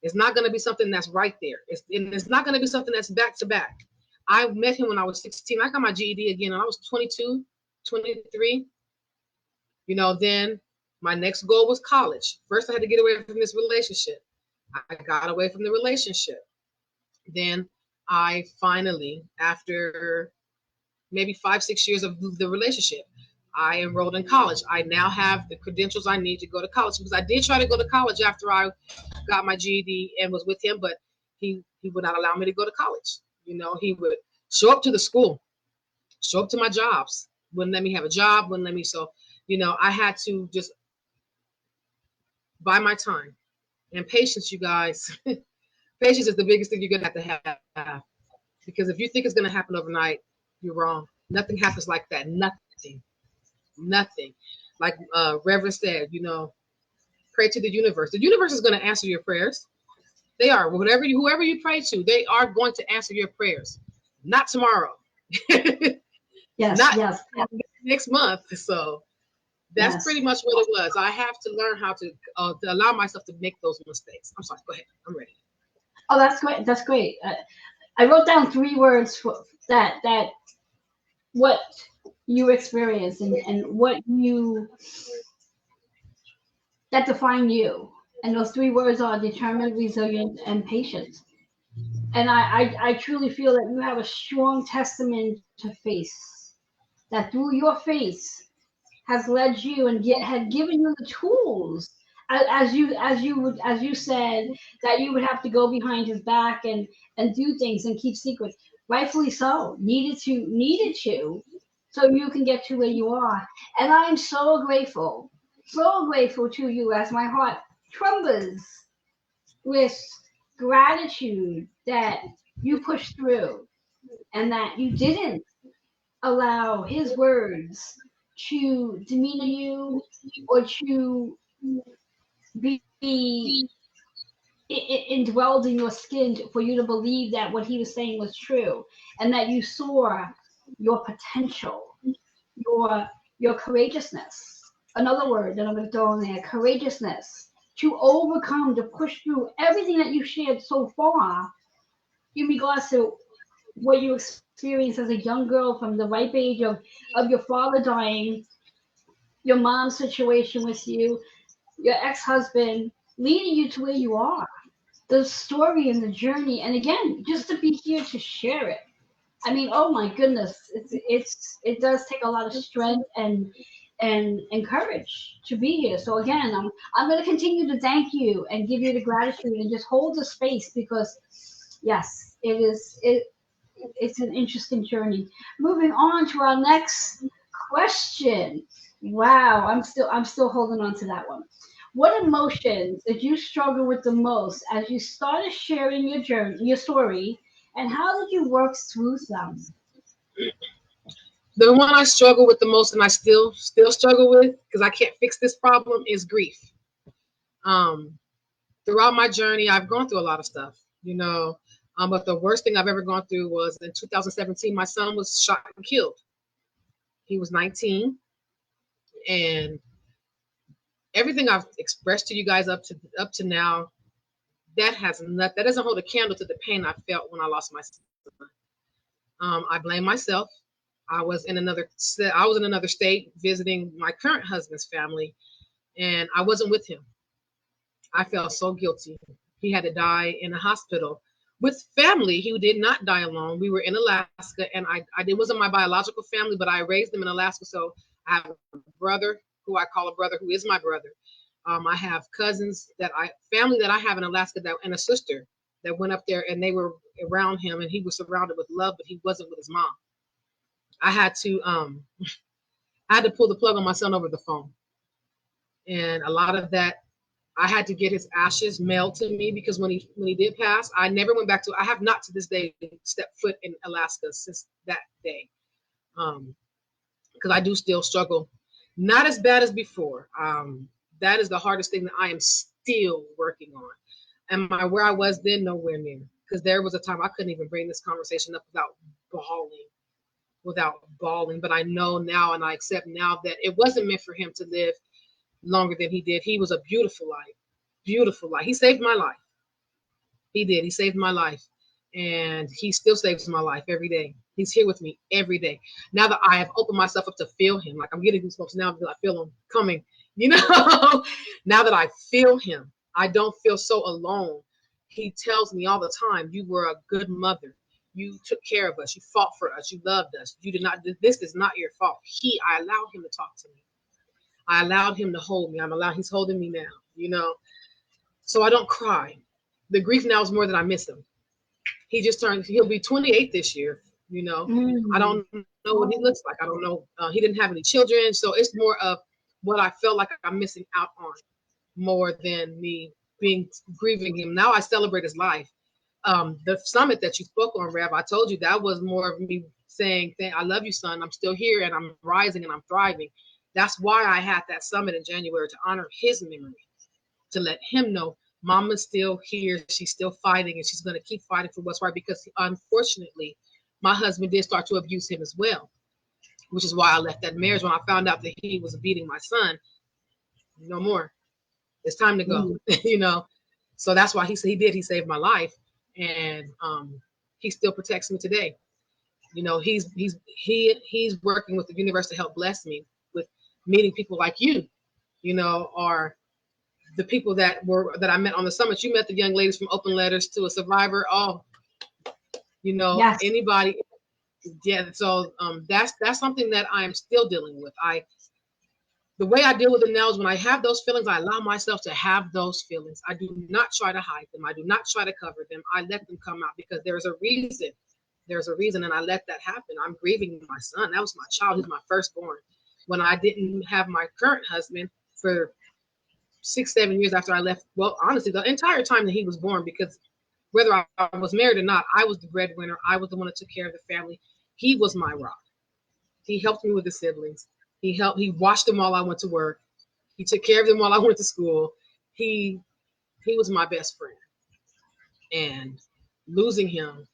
It's not going to be something that's right there. It's not going to be something that's back to back. I met him when I was 16. I got my GED again when I was 22, 23. You know, then my next goal was college. First, I had to get away from this relationship. I got away from the relationship. Then I finally, after maybe 5-6 years of the relationship, I enrolled in college. I now have the credentials I need to go to college, because I did try to go to college after I got my GED and was with him, but he would not allow me to go to college. You know, he would show up to the school, show up to my jobs, wouldn't let me have a job, wouldn't let me. So, you know, I had to just buy my time. And patience, you guys. Patience is the biggest thing you're going to have. Because if you think it's going to happen overnight, you're wrong. Nothing happens like that. Nothing. Like Reverend said, you know, pray to the universe. The universe is going to answer your prayers. They are. Whoever you pray to, they are going to answer your prayers. Not tomorrow. Yes, Not yes. next month. So that's pretty much what it was. I have to learn how to allow myself to make those mistakes. I'm sorry. Go ahead. I'm ready. Oh, that's great. That's great. I wrote down 3 words for that what you experienced and what you that define you. And those 3 words are determined, resilient, and patient. And I truly feel that you have a strong testament to face. That through your face has led you and had given you the tools. As you said that you would have to go behind his back and do things and keep secrets. Rightfully so. Needed to, so you can get to where you are. And I am so grateful to you as my heart trembles with gratitude that you pushed through and that you didn't allow his words to demean you or to be indwelled in your skin for you to believe that what he was saying was true, and that you saw your potential, your courageousness. Another word that I'm going to throw in there: courageousness, to overcome, to push through everything that you shared so far in regards to what you experienced as a young girl, from the ripe age of your father dying, your mom's situation with you, your ex-husband leading you to where you are, the story and the journey, and again, just to be here to share it. I mean, oh my goodness, it does take a lot of strength and courage to be here. So again, I'm going to continue to thank you and give you the gratitude and just hold the space, because yes, it's an interesting journey. Moving on to our next question. Wow, I'm still holding on to that one. What emotions did you struggle with the most as you started sharing your journey, your story, and how did you work through them? The one I struggle with the most, and I still struggle with, because I can't fix this problem, is grief. Throughout my journey, I've gone through a lot of stuff, you know. But the worst thing I've ever gone through was in 2017. My son was shot and killed. He was 19, and everything I've expressed to you guys up to now, that doesn't hold a candle to the pain I felt when I lost my son. I blame myself. I was in another state visiting my current husband's family, and I wasn't with him. I felt so guilty. He had to die in a hospital with family. He did not die alone. We were in Alaska, and it wasn't my biological family, but I raised him in Alaska. So I have a brother who I call a brother, who is my brother. I have cousins family that I have in Alaska, and a sister that went up there, and they were around him, and he was surrounded with love, but he wasn't with his mom. I had to pull the plug on my son over the phone, and a lot of that, I had to get his ashes mailed to me, because when he did pass, I never went back to. I have not to this day stepped foot in Alaska since that day, because I do still struggle, not as bad as before. That is the hardest thing that I am still working on. Am I where I was then? Nowhere near, because there was a time I couldn't even bring this conversation up without bawling. But I know now, and I accept now, that it wasn't meant for him to live longer than he did. He was a beautiful life. beautiful life. He saved my life. He did. He saved my life. And he still saves my life every day. He's here with me every day. Now that I have opened myself up to feel him, like I'm getting goosebumps now because I feel him coming, you know, now that I feel him, I don't feel so alone. He tells me all the time, you were a good mother. You took care of us. You fought for us. You loved us. You did not, this is not your fault. I allowed him to talk to me. I allowed him to hold me. He's holding me now, you know, so I don't cry. The grief now is more that I miss him. He'll be 28 this year, you know. I don't know what he looks like. I don't know. He didn't have any children. So it's more of what I felt like I'm missing out on more than me grieving him. Now I celebrate his life. The summit that you spoke on, Rev, I told you that was more of me saying, I love you, son. I'm still here and I'm rising and I'm thriving. That's why I had that summit in January, to honor his memory, to let him know Mama's still here. She's still fighting, and she's going to keep fighting for what's right, because unfortunately, my husband did start to abuse him as well, which is why I left that marriage. When I found out that he was beating my son, no more. It's time to go, you know. So that's why he saved my life, and he still protects me today. You know, he's working with the universe to help bless me with meeting people like you, you know, or the people that I met on the summit. You met the young ladies from Open Letters to a Survivor. Oh, you know, yes. Anybody. Yeah. So that's something that I am still dealing with. The way I deal with it now is when I have those feelings, I allow myself to have those feelings. I do not try to hide them. I do not try to cover them. I let them come out because there's a reason. There's a reason, and I let that happen. I'm grieving my son. That was my child. He's my firstborn. When I didn't have my current husband for 6-7 years after I left, well, honestly, the entire time that he was born, because whether I was married or not, I was the breadwinner. I was the one that took care of the family. He was my rock. He helped me with the siblings. He watched them while I went to work. He took care of them while I went to school. He was my best friend. And losing him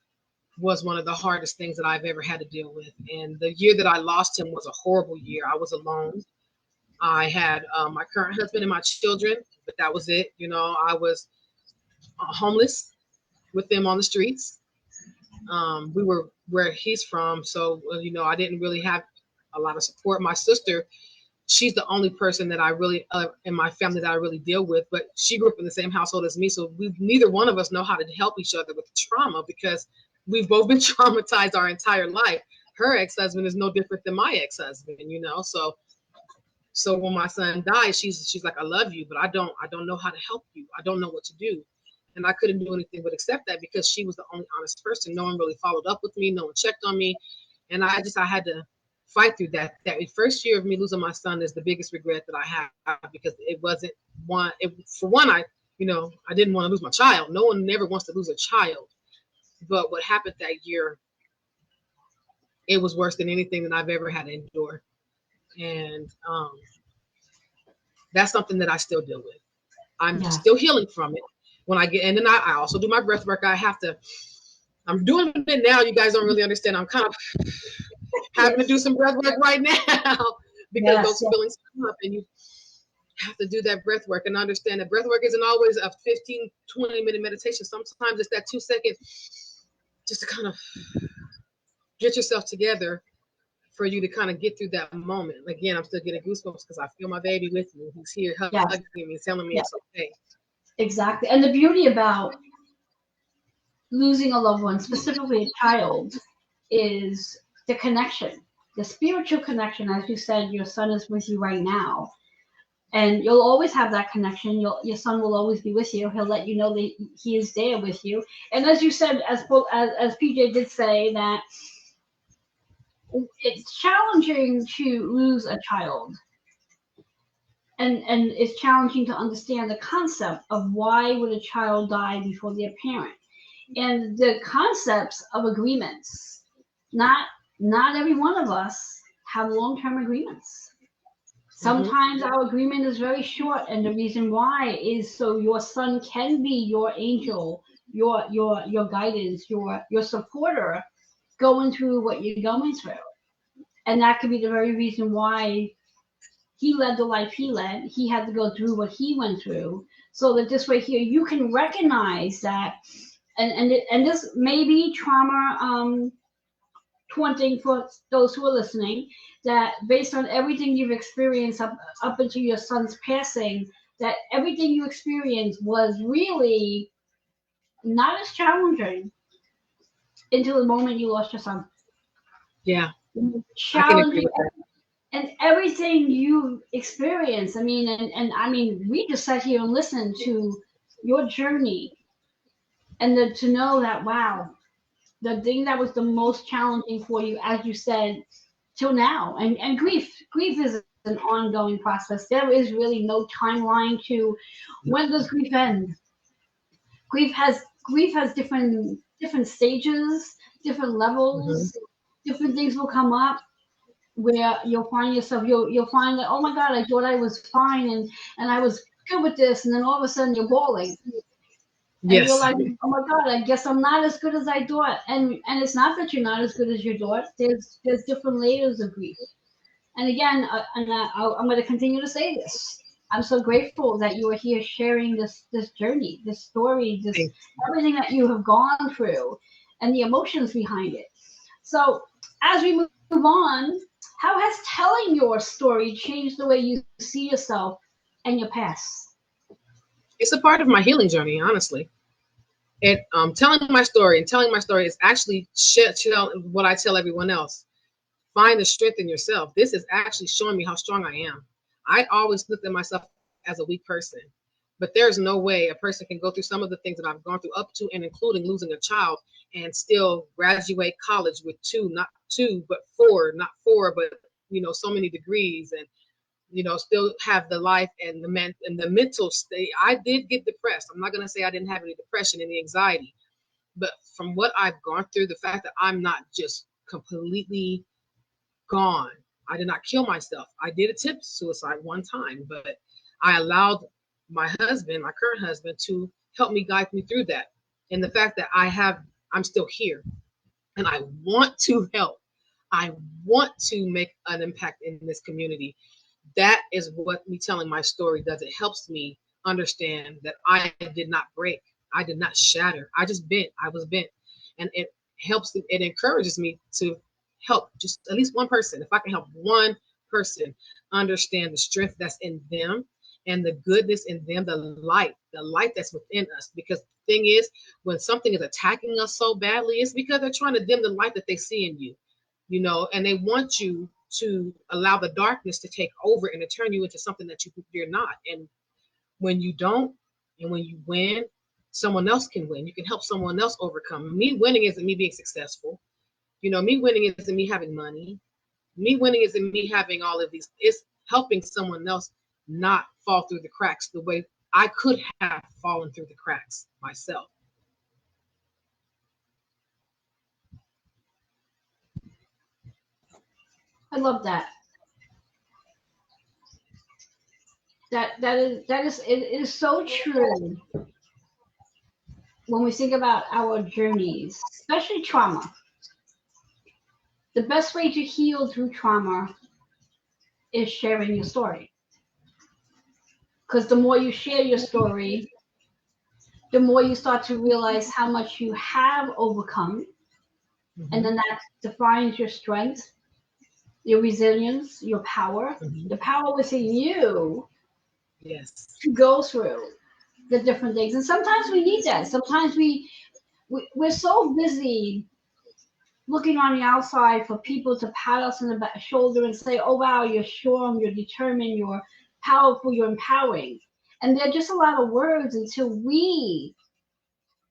was one of the hardest things that I've ever had to deal with. And the year that I lost him was a horrible year. I was alone. I had my current husband and my children, but that was it. You know, I was homeless with them on the streets. We were where he's from, so you know, I didn't really have a lot of support. My sister, she's the only person that I really in my family that I really deal with, but she grew up in the same household as me, so neither one of us know how to help each other with trauma, because we've both been traumatized our entire life. Her ex-husband is no different than my ex-husband, you know. So when my son died, she's like, I love you, but I don't know how to help you. I don't know what to do. And I couldn't do anything but accept that, because she was the only honest person. No one really followed up with me. No one checked on me. And I had to fight through that. That first year of me losing my son is the biggest regret that I have, because it wasn't one. I didn't want to lose my child. No one never wants to lose a child. But what happened that year, it was worse than anything that I've ever had to endure. And that's something that I still deal with. I'm still healing from it. When I get, and then I also do my breath work. I'm doing it now. You guys don't really understand. I'm kind of having to do some breath work right now because those feelings come up, and you have to do that breath work and understand that breath work isn't always a 15-20 minute meditation. Sometimes it's that 2 second, just to kind of get yourself together for you to kind of get through that moment. Again, I'm still getting goosebumps because I feel my baby with me. He's here hugging me and telling me it's okay. Exactly. And the beauty about losing a loved one, specifically a child, is the connection, the spiritual connection. As you said, your son is with you right now, and you'll always have that connection. Your son will always be with you. He'll let you know that he is there with you. And as you said, as PJ did say, that it's challenging to lose a child. And it's challenging to understand the concept of why would a child die before their parent, and the concepts of agreements. Not every one of us have long-term agreements. Sometimes our agreement is very short, and the reason why is so your son can be your angel, your guidance, your supporter, going through what you're going through. And that could be the very reason why he led the life he led. He had to go through what he went through, so that this way here you can recognize that, and this may be trauma taunting for those who are listening. That based on everything you've experienced up until your son's passing, that everything you experienced was really not as challenging until the moment you lost your son. Yeah, I can agree Challenging with that. and everything you experienced. I mean, and I mean, we just sat here and listened to your journey, and to know that, wow, the thing that was the most challenging for you, as you said, till now, and grief is an ongoing process. There is really no timeline to when does grief end. Grief has different stages, different Hmm. levels. Different things will come up where you'll find yourself, you'll find that, oh my God, I thought I was fine, and I was good with this, and then all of a sudden you're bawling, and you're Yes. like, oh my God, I guess I'm not as good as I thought. And it's not that you're not as good as you thought. There's different layers of grief. And again, I'm going to continue to say this. I'm so grateful that you are here sharing this journey, this story, this Thank everything that you have gone through, and the emotions behind it. So as we move on, how has telling your story changed the way you see yourself and your past? It's a part of my healing journey, honestly. It telling my story and telling my story is actually what I tell everyone else. Find the strength in yourself. This is actually showing me how strong I am. I always looked at myself as a weak person, but there's no way a person can go through some of the things that I've gone through, up to and including losing a child, and still graduate college with not two, but four, not four, but so many degrees, and still have the life and the mental state. I did get depressed. I'm not going to say I didn't have any depression, any anxiety, but from what I've gone through, the fact that I'm not just completely gone. I did not kill myself. I did attempt suicide one time, but I allowed my husband, my current husband, to help me, guide me through that. And the fact that I'm still here, and I want to help. I want to make an impact in this community. That is what me telling my story does. It helps me understand that I did not break. I did not shatter. I just bent. I was bent. And it encourages me to help just at least one person. If I can help one person understand the strength that's in them and the goodness in them, the light that's within us. Because the thing is, when something is attacking us so badly, it's because they're trying to dim the light that they see in you, and they want you to allow the darkness to take over and to turn you into something that you're not. And when you don't, and when you win, someone else can win. You can help someone else overcome. Me winning isn't me being successful. Me winning isn't me having money. Me winning isn't me having all of these. It's helping someone else not fall through the cracks the way I could have fallen through the cracks myself. I love that. That is it is so true when we think about our journeys, especially trauma. The best way to heal through trauma is sharing your story. Because the more you share your story, the more you start to realize how much you have overcome. And then that defines your strength, your resilience, your power, the power within you Yes. to go through the different things. And sometimes we need that. Sometimes we're so busy looking on the outside for people to pat us on the back, shoulder and say, oh, wow, you're strong, you're determined, you're powerful, you're empowering. And they're just a lot of words until we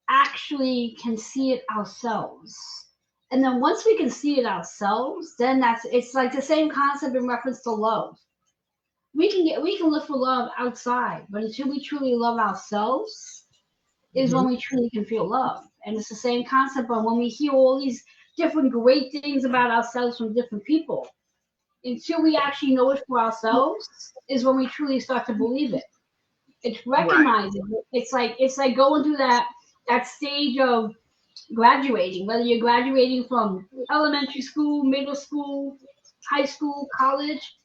actually can see it ourselves. And then once we can see it ourselves, then it's like the same concept in reference to love. We can look for love outside, but until we truly love ourselves is when we truly can feel love. And it's the same concept, but when we hear all these different great things about ourselves from different people, until we actually know it for ourselves is when we truly start to believe it. It's Right. recognizing it. It's like going through that stage of graduating, whether you're graduating from elementary school, middle school, high school, college.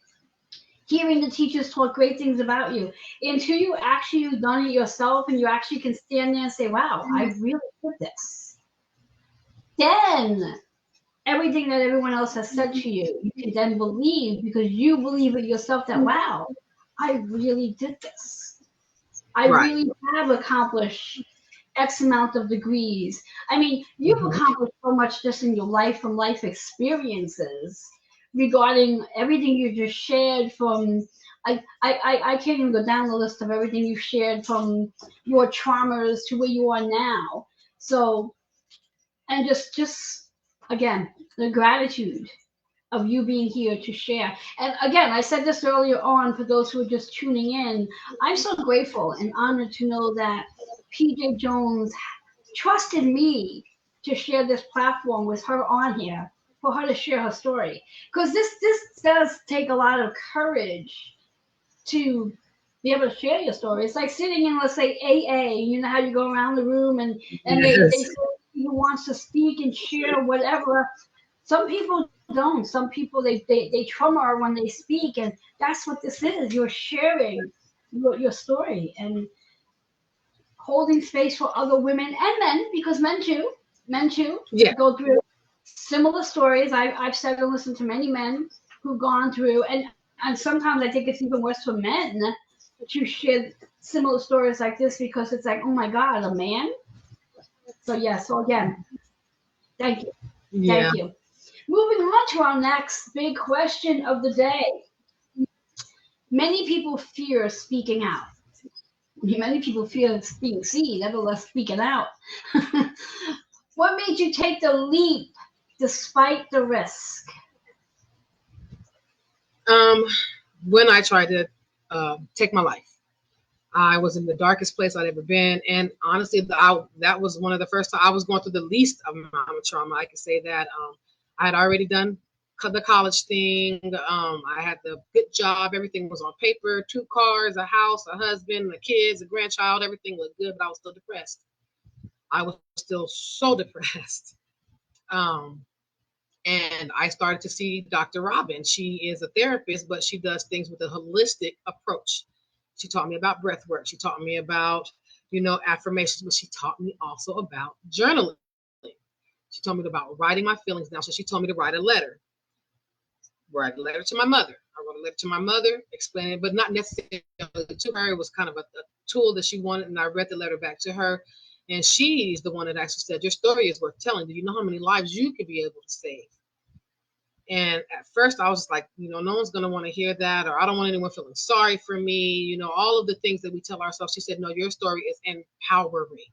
hearing the teachers talk great things about you, until you actually have done it yourself and you actually can stand there and say, wow, I really did this. Then everything that everyone else has said to you, you can then believe because you believe it yourself that, wow, I really did this. I Right. really have accomplished X amount of degrees. I mean, you've Mhm. accomplished so much just in your life from life experiences regarding everything you just shared from. I can't even go down the list of everything you shared from your traumas to where you are now. So, and just again, the gratitude of you being here to share. And again, I said this earlier on for those who are just tuning in. I'm so grateful and honored to know that PJ Jones trusted me to share this platform with her on here for her to share her story. Because this does take a lot of courage to be able to share your story. It's like sitting in, let's say, AA. You know how you go around the room and they Yes. say who wants to speak and share whatever. Some people don't. Some people they trauma when they speak, and that's what this is. You're sharing your story and holding space for other women and men, because men too Yeah. go through similar stories. I've said and listened to many men who've gone through, and sometimes I think it's even worse for men to share similar stories like this because it's like, oh my God, a man. So yeah. So again, thank you, Yeah. thank you. Moving on to our next big question of the day. Many people fear speaking out. Many people fear being seen, nevertheless speaking out. What made you take the leap despite the risk? Um, when I tried to take my life, I was in the darkest place I'd ever been, and honestly, that was one of the first times I was going through the least amount of trauma. I can say that I had already done the college thing. I had the good job. Everything was on paper: 2 cars, a house, a husband, the kids, a grandchild. Everything looked good, but I was still depressed. I was still so depressed. Um, and I started to see Dr. Robin. She is a therapist, but she does things with a holistic approach. She taught me about breath work. She taught me about, affirmations, but she taught me also about journaling. She told me about writing my feelings down. So she told me to write a letter to my mother. I wrote a letter to my mother, explaining, but not necessarily to her. It was kind of a tool that she wanted, and I read the letter back to her. And she's the one that actually said, "Your story is worth telling. Do you know how many lives you could be able to save?" And at first, I was just like, no one's going to want to hear that, or I don't want anyone feeling sorry for me. All of the things that we tell ourselves. She said, no, your story is empowering.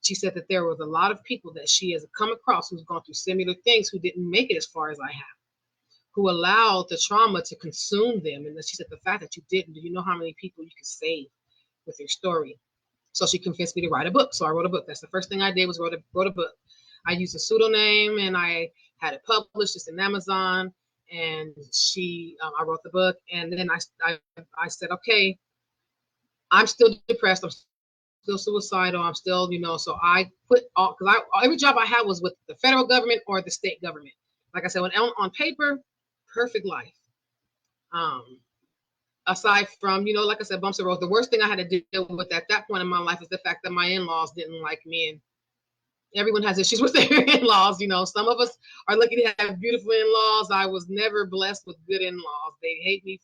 She said that there was a lot of people that she has come across who's gone through similar things who didn't make it as far as I have, who allowed the trauma to consume them. And then she said, the fact that you didn't, do you know how many people you could save with your story? So she convinced me to write a book. So I wrote a book. That's the first thing I did was wrote a book. I used a pseudonym and I had it published. It's in Amazon. And I wrote the book. And then I said, okay, I'm still depressed. I'm still suicidal. I'm still, so I quit all, because every job I had was with the federal government or the state government. Like I said, when on paper, perfect life. Um, Aside from, like I said, bumps and roads, the worst thing I had to deal with at that point in my life is the fact that my in-laws didn't like me. And everyone has issues with their in-laws. Some of us are lucky to have beautiful in-laws. I was never blessed with good in-laws. They hate me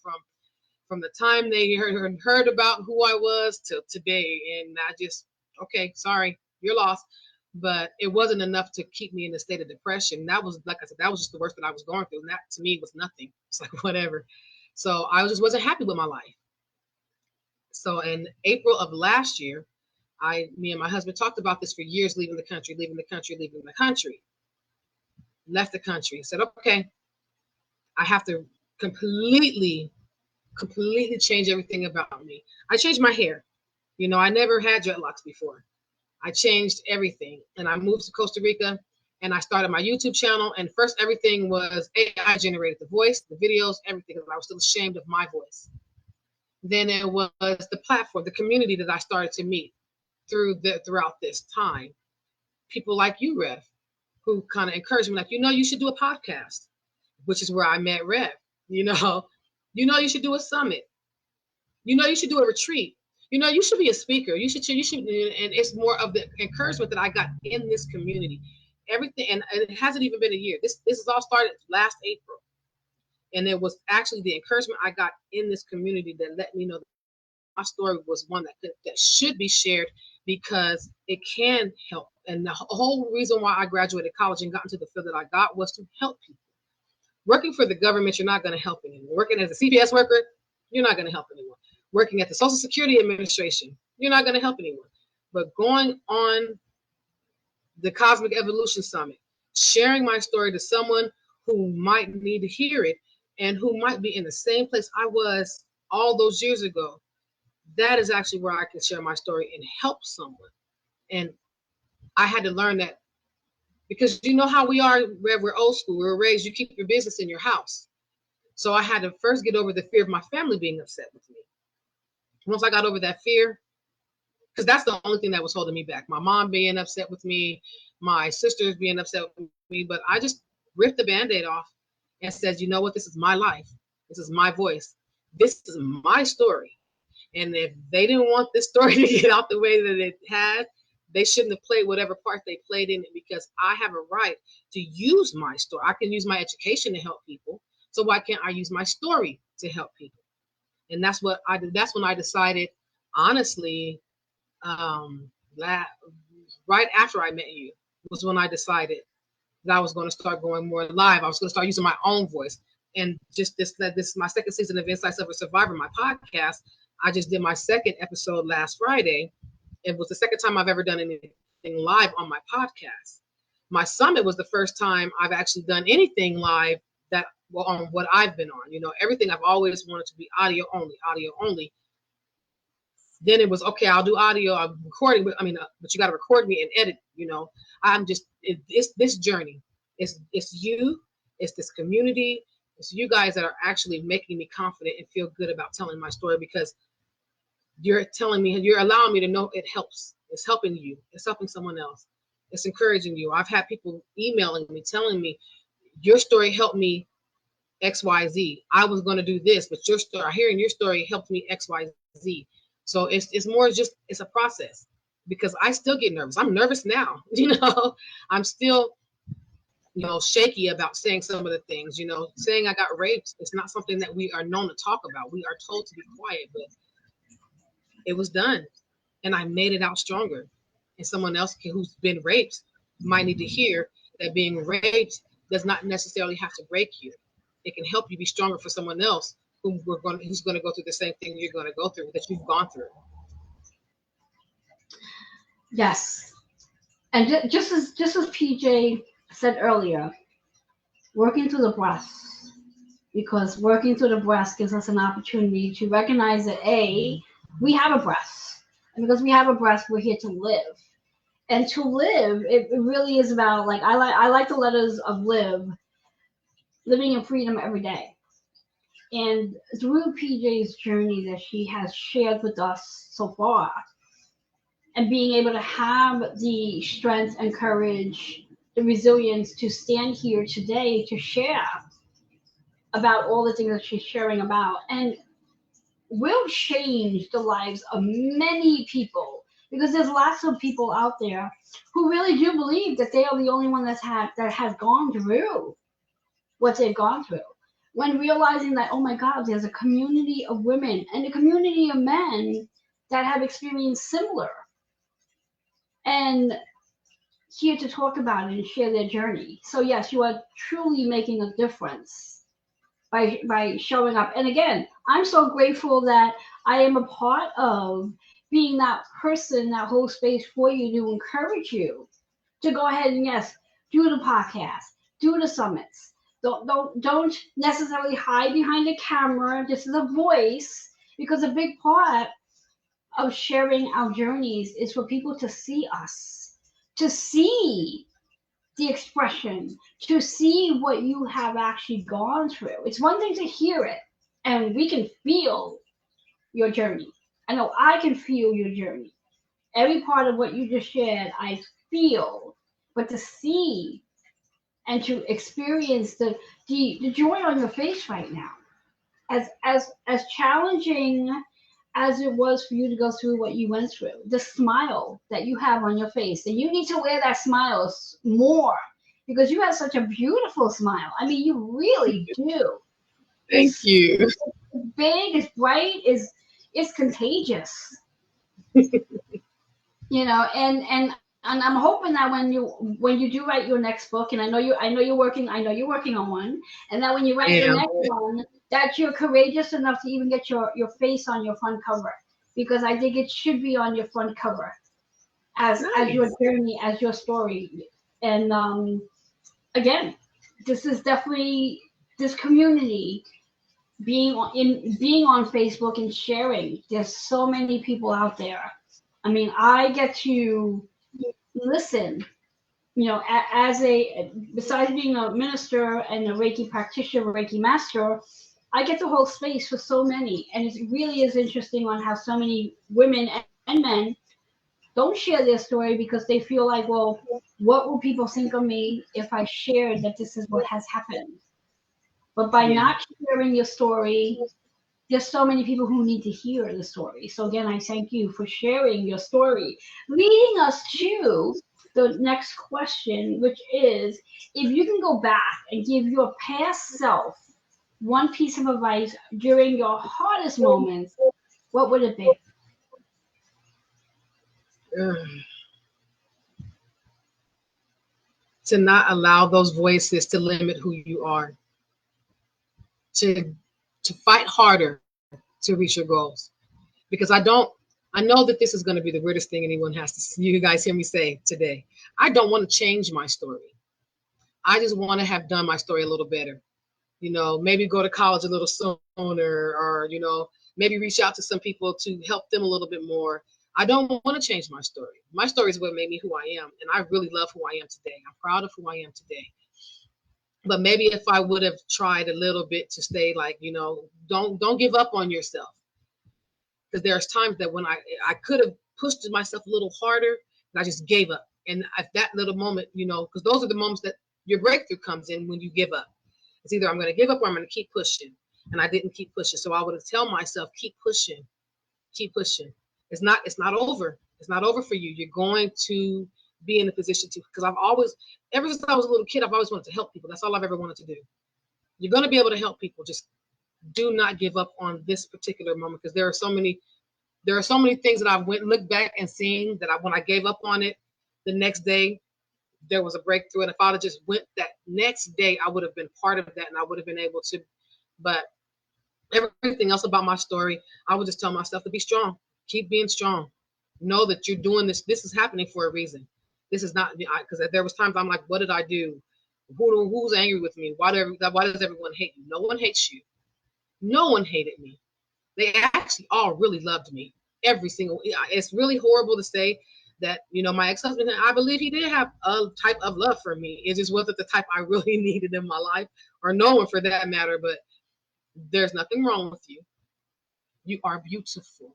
from the time they heard about who I was till today. And I just, okay, sorry, you're lost. But it wasn't enough to keep me in a state of depression. That was, like I said, that was just the worst that I was going through. And that to me was nothing. It's like, whatever. So I just wasn't happy with my life. So in April of last year, me and my husband talked about this for years, leaving the country, left the country, said, okay, I have to completely change everything about me. I changed my hair. I never had dreadlocks before. I changed everything and I moved to Costa Rica and I started my YouTube channel. And first, everything was AI generated, the voice, the videos, everything. I was still ashamed of my voice. Then it was the platform, the community that I started to meet throughout this time. People like you, Rev, who kind of encouraged me, like, you should do a podcast, which is where I met Rev, You know, you should do a summit. You know, you should do a retreat. You know, you should be a speaker. You should, and it's more of the encouragement that I got in this community. Everything, and it hasn't even been a year. This has all started last April. And it was actually the encouragement I got in this community that let me know that my story was one that should be shared because it can help. And the whole reason why I graduated college and got into the field that I got was to help people. Working for the government, you're not going to help anyone. Working as a CPS worker, you're not going to help anyone. Working at the Social Security Administration, you're not going to help anyone. But going on the Cosmic Evolution Summit, sharing my story to someone who might need to hear it and who might be in the same place I was all those years ago, that is actually where I can share my story and help someone. And I had to learn that because you know how we are, we're old school, we're raised, you keep your business in your house. So I had to first get over the fear of my family being upset with me. Once I got over that fear, because that's the only thing that was holding me back. My mom being upset with me, my sisters being upset with me, but I just ripped the Band-Aid off and said, you know what, this is my life. This is my voice. This is my story. And if they didn't want this story to get out the way that it had, they shouldn't have played whatever part they played in it because I have a right to use my story. I can use my education to help people. So why can't I use my story to help people? And that's what I did. That's when I decided, honestly, right after I met you was when I decided that I was going to start going more live. I was going to start using my own voice. And just this my second season of Insights of a Survivor, my podcast. I just did my second episode last Friday. It was the second time I've ever done anything live on my podcast. My summit was the first time I've actually done anything live on what I've been on. You know, everything I've always wanted to be audio only. Then it was, okay, I'll do audio, I'm recording, but you got to record me and edit, you know. It's this journey. It's you, it's this community, it's you guys that are actually making me confident and feel good about telling my story because you're allowing me to know it helps. It's helping you. It's helping someone else. It's encouraging you. I've had people emailing me, telling me, your story helped me XYZ. I was going to do this, but hearing your story helped me XYZ. So it's more just, it's a process because I still get nervous. I'm nervous now, you know, I'm still, you know, shaky about saying some of the things, you know, saying I got raped. It's not something that we are known to talk about. We are told to be quiet, but it was done and I made it out stronger. And someone else who's been raped might need to hear that being raped does not necessarily have to break you. It can help you be stronger for someone else who's going to go through the same thing you're going to go through, that you've gone through. Yes. And just as PJ said earlier, working through the breath, because working through the breath gives us an opportunity to recognize that we have a breath. And because we have a breath, we're here to live. And to live, it really is about, like, I like the letters of living in freedom every day. And through PJ's journey that she has shared with us so far, and being able to have the strength and courage, the resilience to stand here today to share about all the things that she's sharing about, and will change the lives of many people, because there's lots of people out there who really do believe that they are the only one that has gone through what they've gone through. When realizing that, oh my God, there's a community of women and a community of men that have experienced similar, and here to talk about it and share their journey. So yes, you are truly making a difference by showing up. And again, I'm so grateful that I am a part of being that person that holds space for you to encourage you to go ahead and yes, do the podcast, do the summits. Don't necessarily hide behind a camera. This is a voice, because a big part of sharing our journeys is for people to see us, to see the expression, to see what you have actually gone through. It's one thing to hear it, and we can feel your journey. I know I can feel your journey. Every part of what you just shared, I feel. But to see and to experience the joy on your face right now, as challenging as it was for you to go through what you went through, the smile that you have on your face, and you need to wear that smile more because you have such a beautiful smile. I mean, you really do. Thank It's you. big, it's bright, it's contagious. And I'm hoping that when you do write your next book, and I know you're working on one, and that when you write your And next one, that you're courageous enough to even get your face on your front cover, because I think it should be on your front cover as your nice. journey, as your story. And again, this is definitely this community being on Facebook and sharing. There's so many people out there. I mean, I get to listen, as besides being a minister and a Reiki practitioner, Reiki master, I get to hold space for so many. And it really is interesting on how so many women and men don't share their story because they feel like, well, what will people think of me if I shared that this is what has happened? But by Yeah. not sharing your story, there's so many people who need to hear the story. So again, I thank you for sharing your story, leading us to the next question, which is, if you can go back and give your past self one piece of advice during your hardest moments, what would it be? Ugh. To not allow those voices to limit who you are. To fight harder to reach your goals. Because I know that this is going to be the weirdest thing anyone has to you guys hear me say today. I don't want to change my story. I just want to have done my story a little better. Maybe go to college a little sooner, or maybe reach out to some people to help them a little bit more. I don't want to change my story. My story is what made me who I am, and I really love who I am today. I'm proud of who I am today. But maybe if I would have tried a little bit to stay like, don't give up on yourself. Because there's times that when I could have pushed myself a little harder, and I just gave up. And at that little moment, because those are the moments that your breakthrough comes in when you give up. It's either I'm going to give up or I'm going to keep pushing. And I didn't keep pushing. So I would have tell myself, keep pushing, keep pushing. It's not over. It's not over for you. You're going to be in a position to, because ever since I was a little kid, I've always wanted to help people. That's all I've ever wanted to do. You're going to be able to help people. Just do not give up on this particular moment, because there are so many things that I looked back and seen that when I gave up on it, the next day there was a breakthrough. And if I'd have just went that next day, I would have been part of that, and I would have been able to. But everything else about my story, I would just tell myself to be strong, keep being strong, know that you're doing this. This is happening for a reason. This is not, because there was times I'm like, what did I do? Who's angry with me? Why does everyone hate you? No one hates you. No one hated me. They actually all really loved me. Every single. It's really horrible to say that, my ex-husband, I believe he did have a type of love for me. It just wasn't the type I really needed in my life, or no one for that matter. But there's nothing wrong with you. You are beautiful.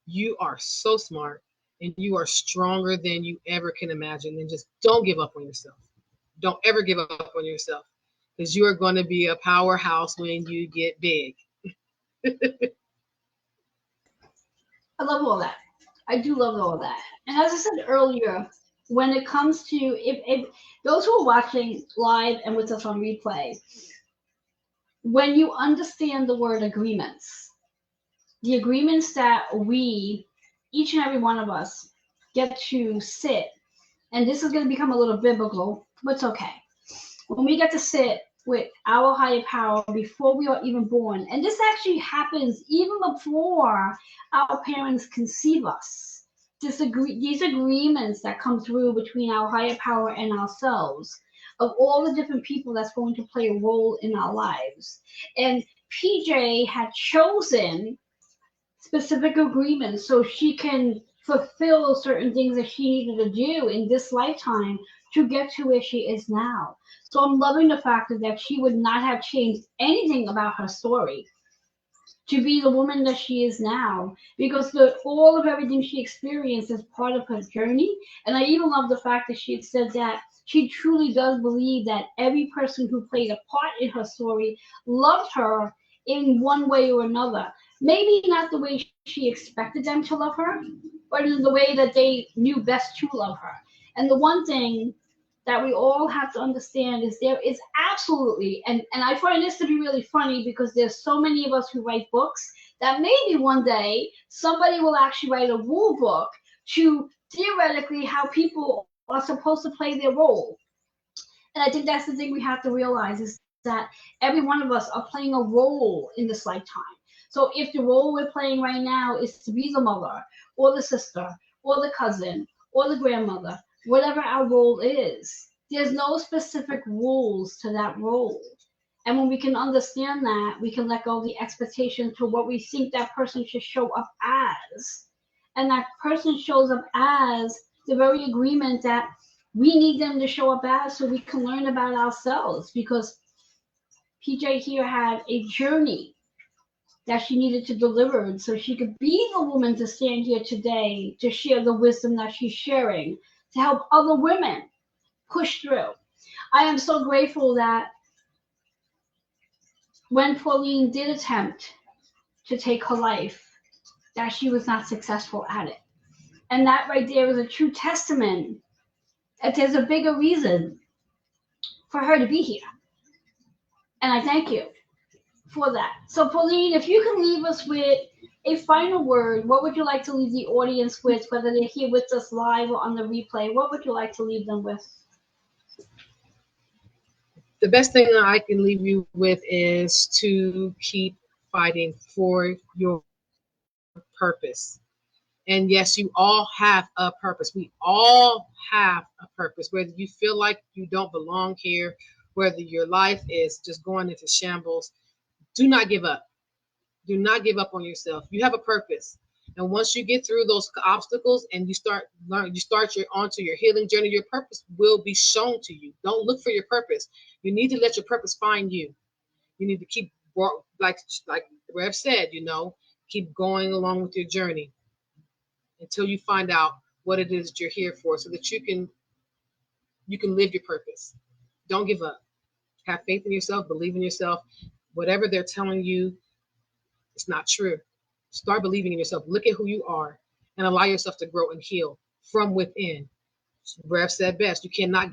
You are so smart, and you are stronger than you ever can imagine. And just don't give up on yourself. Don't ever give up on yourself, because you are going to be a powerhouse when you get big. I love all that. I do love all that. And as I said earlier, when it comes to if those who are watching live and with us on replay, when you understand the word agreements, the agreements that we, each and every one of us, get to sit, and this is going to become a little biblical, but it's okay. When we get to sit with our higher power before we are even born, and this actually happens even before our parents conceive us. These agreements that come through between our higher power and ourselves, of all the different people that's going to play a role in our lives. And PJ had chosen specific agreements so she can fulfill certain things that she needed to do in this lifetime to get to where she is now. So I'm loving the fact that she would not have changed anything about her story to be the woman that she is now, because all of everything she experienced is part of her journey. And I even love the fact that she had said that she truly does believe that every person who played a part in her story loved her in one way or another. Maybe not the way she expected them to love her, but in the way that they knew best to love her. And the one thing that we all have to understand is there is absolutely, and I find this to be really funny because there's so many of us who write books that maybe one day somebody will actually write a rule book to theoretically how people are supposed to play their role. And I think that's the thing we have to realize is that every one of us are playing a role in this lifetime. So if the role we're playing right now is to be the mother or the sister or the cousin or the grandmother, whatever our role is, there's no specific rules to that role. And when we can understand that, we can let go of the expectation to what we think that person should show up as. And that person shows up as the very agreement that we need them to show up as so we can learn about ourselves. Because PJ here had a journey that she needed to deliver, and so she could be the woman to stand here today to share the wisdom that she's sharing, to help other women push through. I am so grateful that when Pauline did attempt to take her life, that she was not successful at it. And that right there is a true testament that there's a bigger reason for her to be here. And I thank you for that. So Pauline, if you can leave us with a final word, what would you like to leave the audience with, whether they're here with us live or on the replay? What would you like to leave them with? The best thing that I can leave you with is to keep fighting for your purpose. And yes, you all have a purpose. We all have a purpose, whether you feel like you don't belong here, whether your life is just going into shambles. Do not give up. Do not give up on yourself. You have a purpose. And once you get through those obstacles and you start onto your healing journey, your purpose will be shown to you. Don't look for your purpose. You need to let your purpose find you. You need to keep, like Rev said, keep going along with your journey until you find out what it is that you're here for, so that you can live your purpose. Don't give up. Have faith in yourself, believe in yourself. Whatever they're telling you, it's not true. Start believing in yourself. Look at who you are and allow yourself to grow and heal from within. Rev said best, you cannot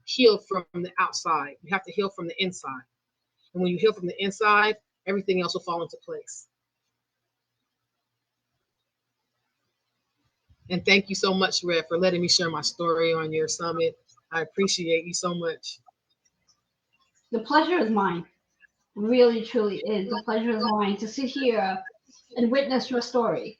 heal from the outside. You have to heal from the inside. And when you heal from the inside, everything else will fall into place. And thank you so much, Rev, for letting me share my story on your summit. I appreciate you so much. The pleasure is mine. Really, truly is. The pleasure is mine to sit here and witness your story.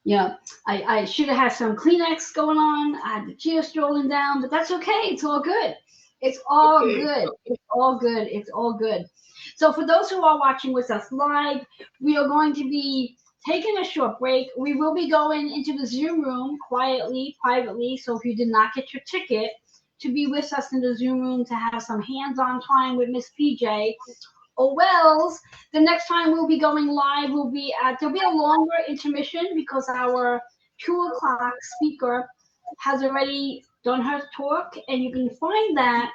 Yeah, I should have had some Kleenex going on. I had the tears strolling down, but that's okay. It's all good. It's all good. It's all good. It's all good. So for those who are watching with us live, we are going to be taking a short break. We will be going into the Zoom room quietly, privately. So if you did not get your ticket to be with us in the Zoom room to have some hands-on time with Miss PJ, or Wells, the next time we'll be going live will be there'll be a longer intermission because our 2 o'clock speaker has already done her talk, and you can find that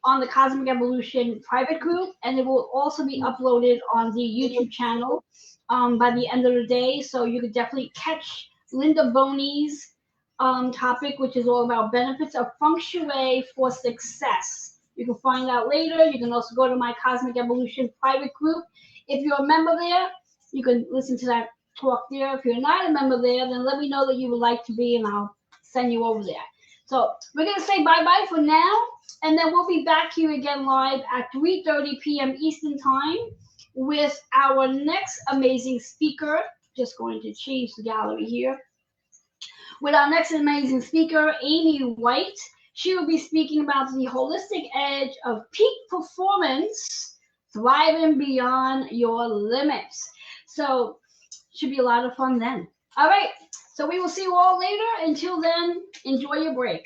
on the Cosmic Evolution private group, and it will also be uploaded on the YouTube channel by the end of the day. So you could definitely catch Linda Boney's topic, which is all about benefits of feng shui for success. You can find out later. You can also go to my Cosmic Evolution private group. If you're a member there, you can listen to that talk there. If you're not a member there, then let me know that you would like to be, and I'll send you over there. So we're going to say bye-bye for now, and then we'll be back here again live at 3:30 p.m. Eastern Time with our next amazing speaker. Just going to change the gallery here. With our next amazing speaker, Amy White. She will be speaking about the holistic edge of peak performance, thriving beyond your limits. So should be a lot of fun then. All right, so we will see you all later. Until then, enjoy your break.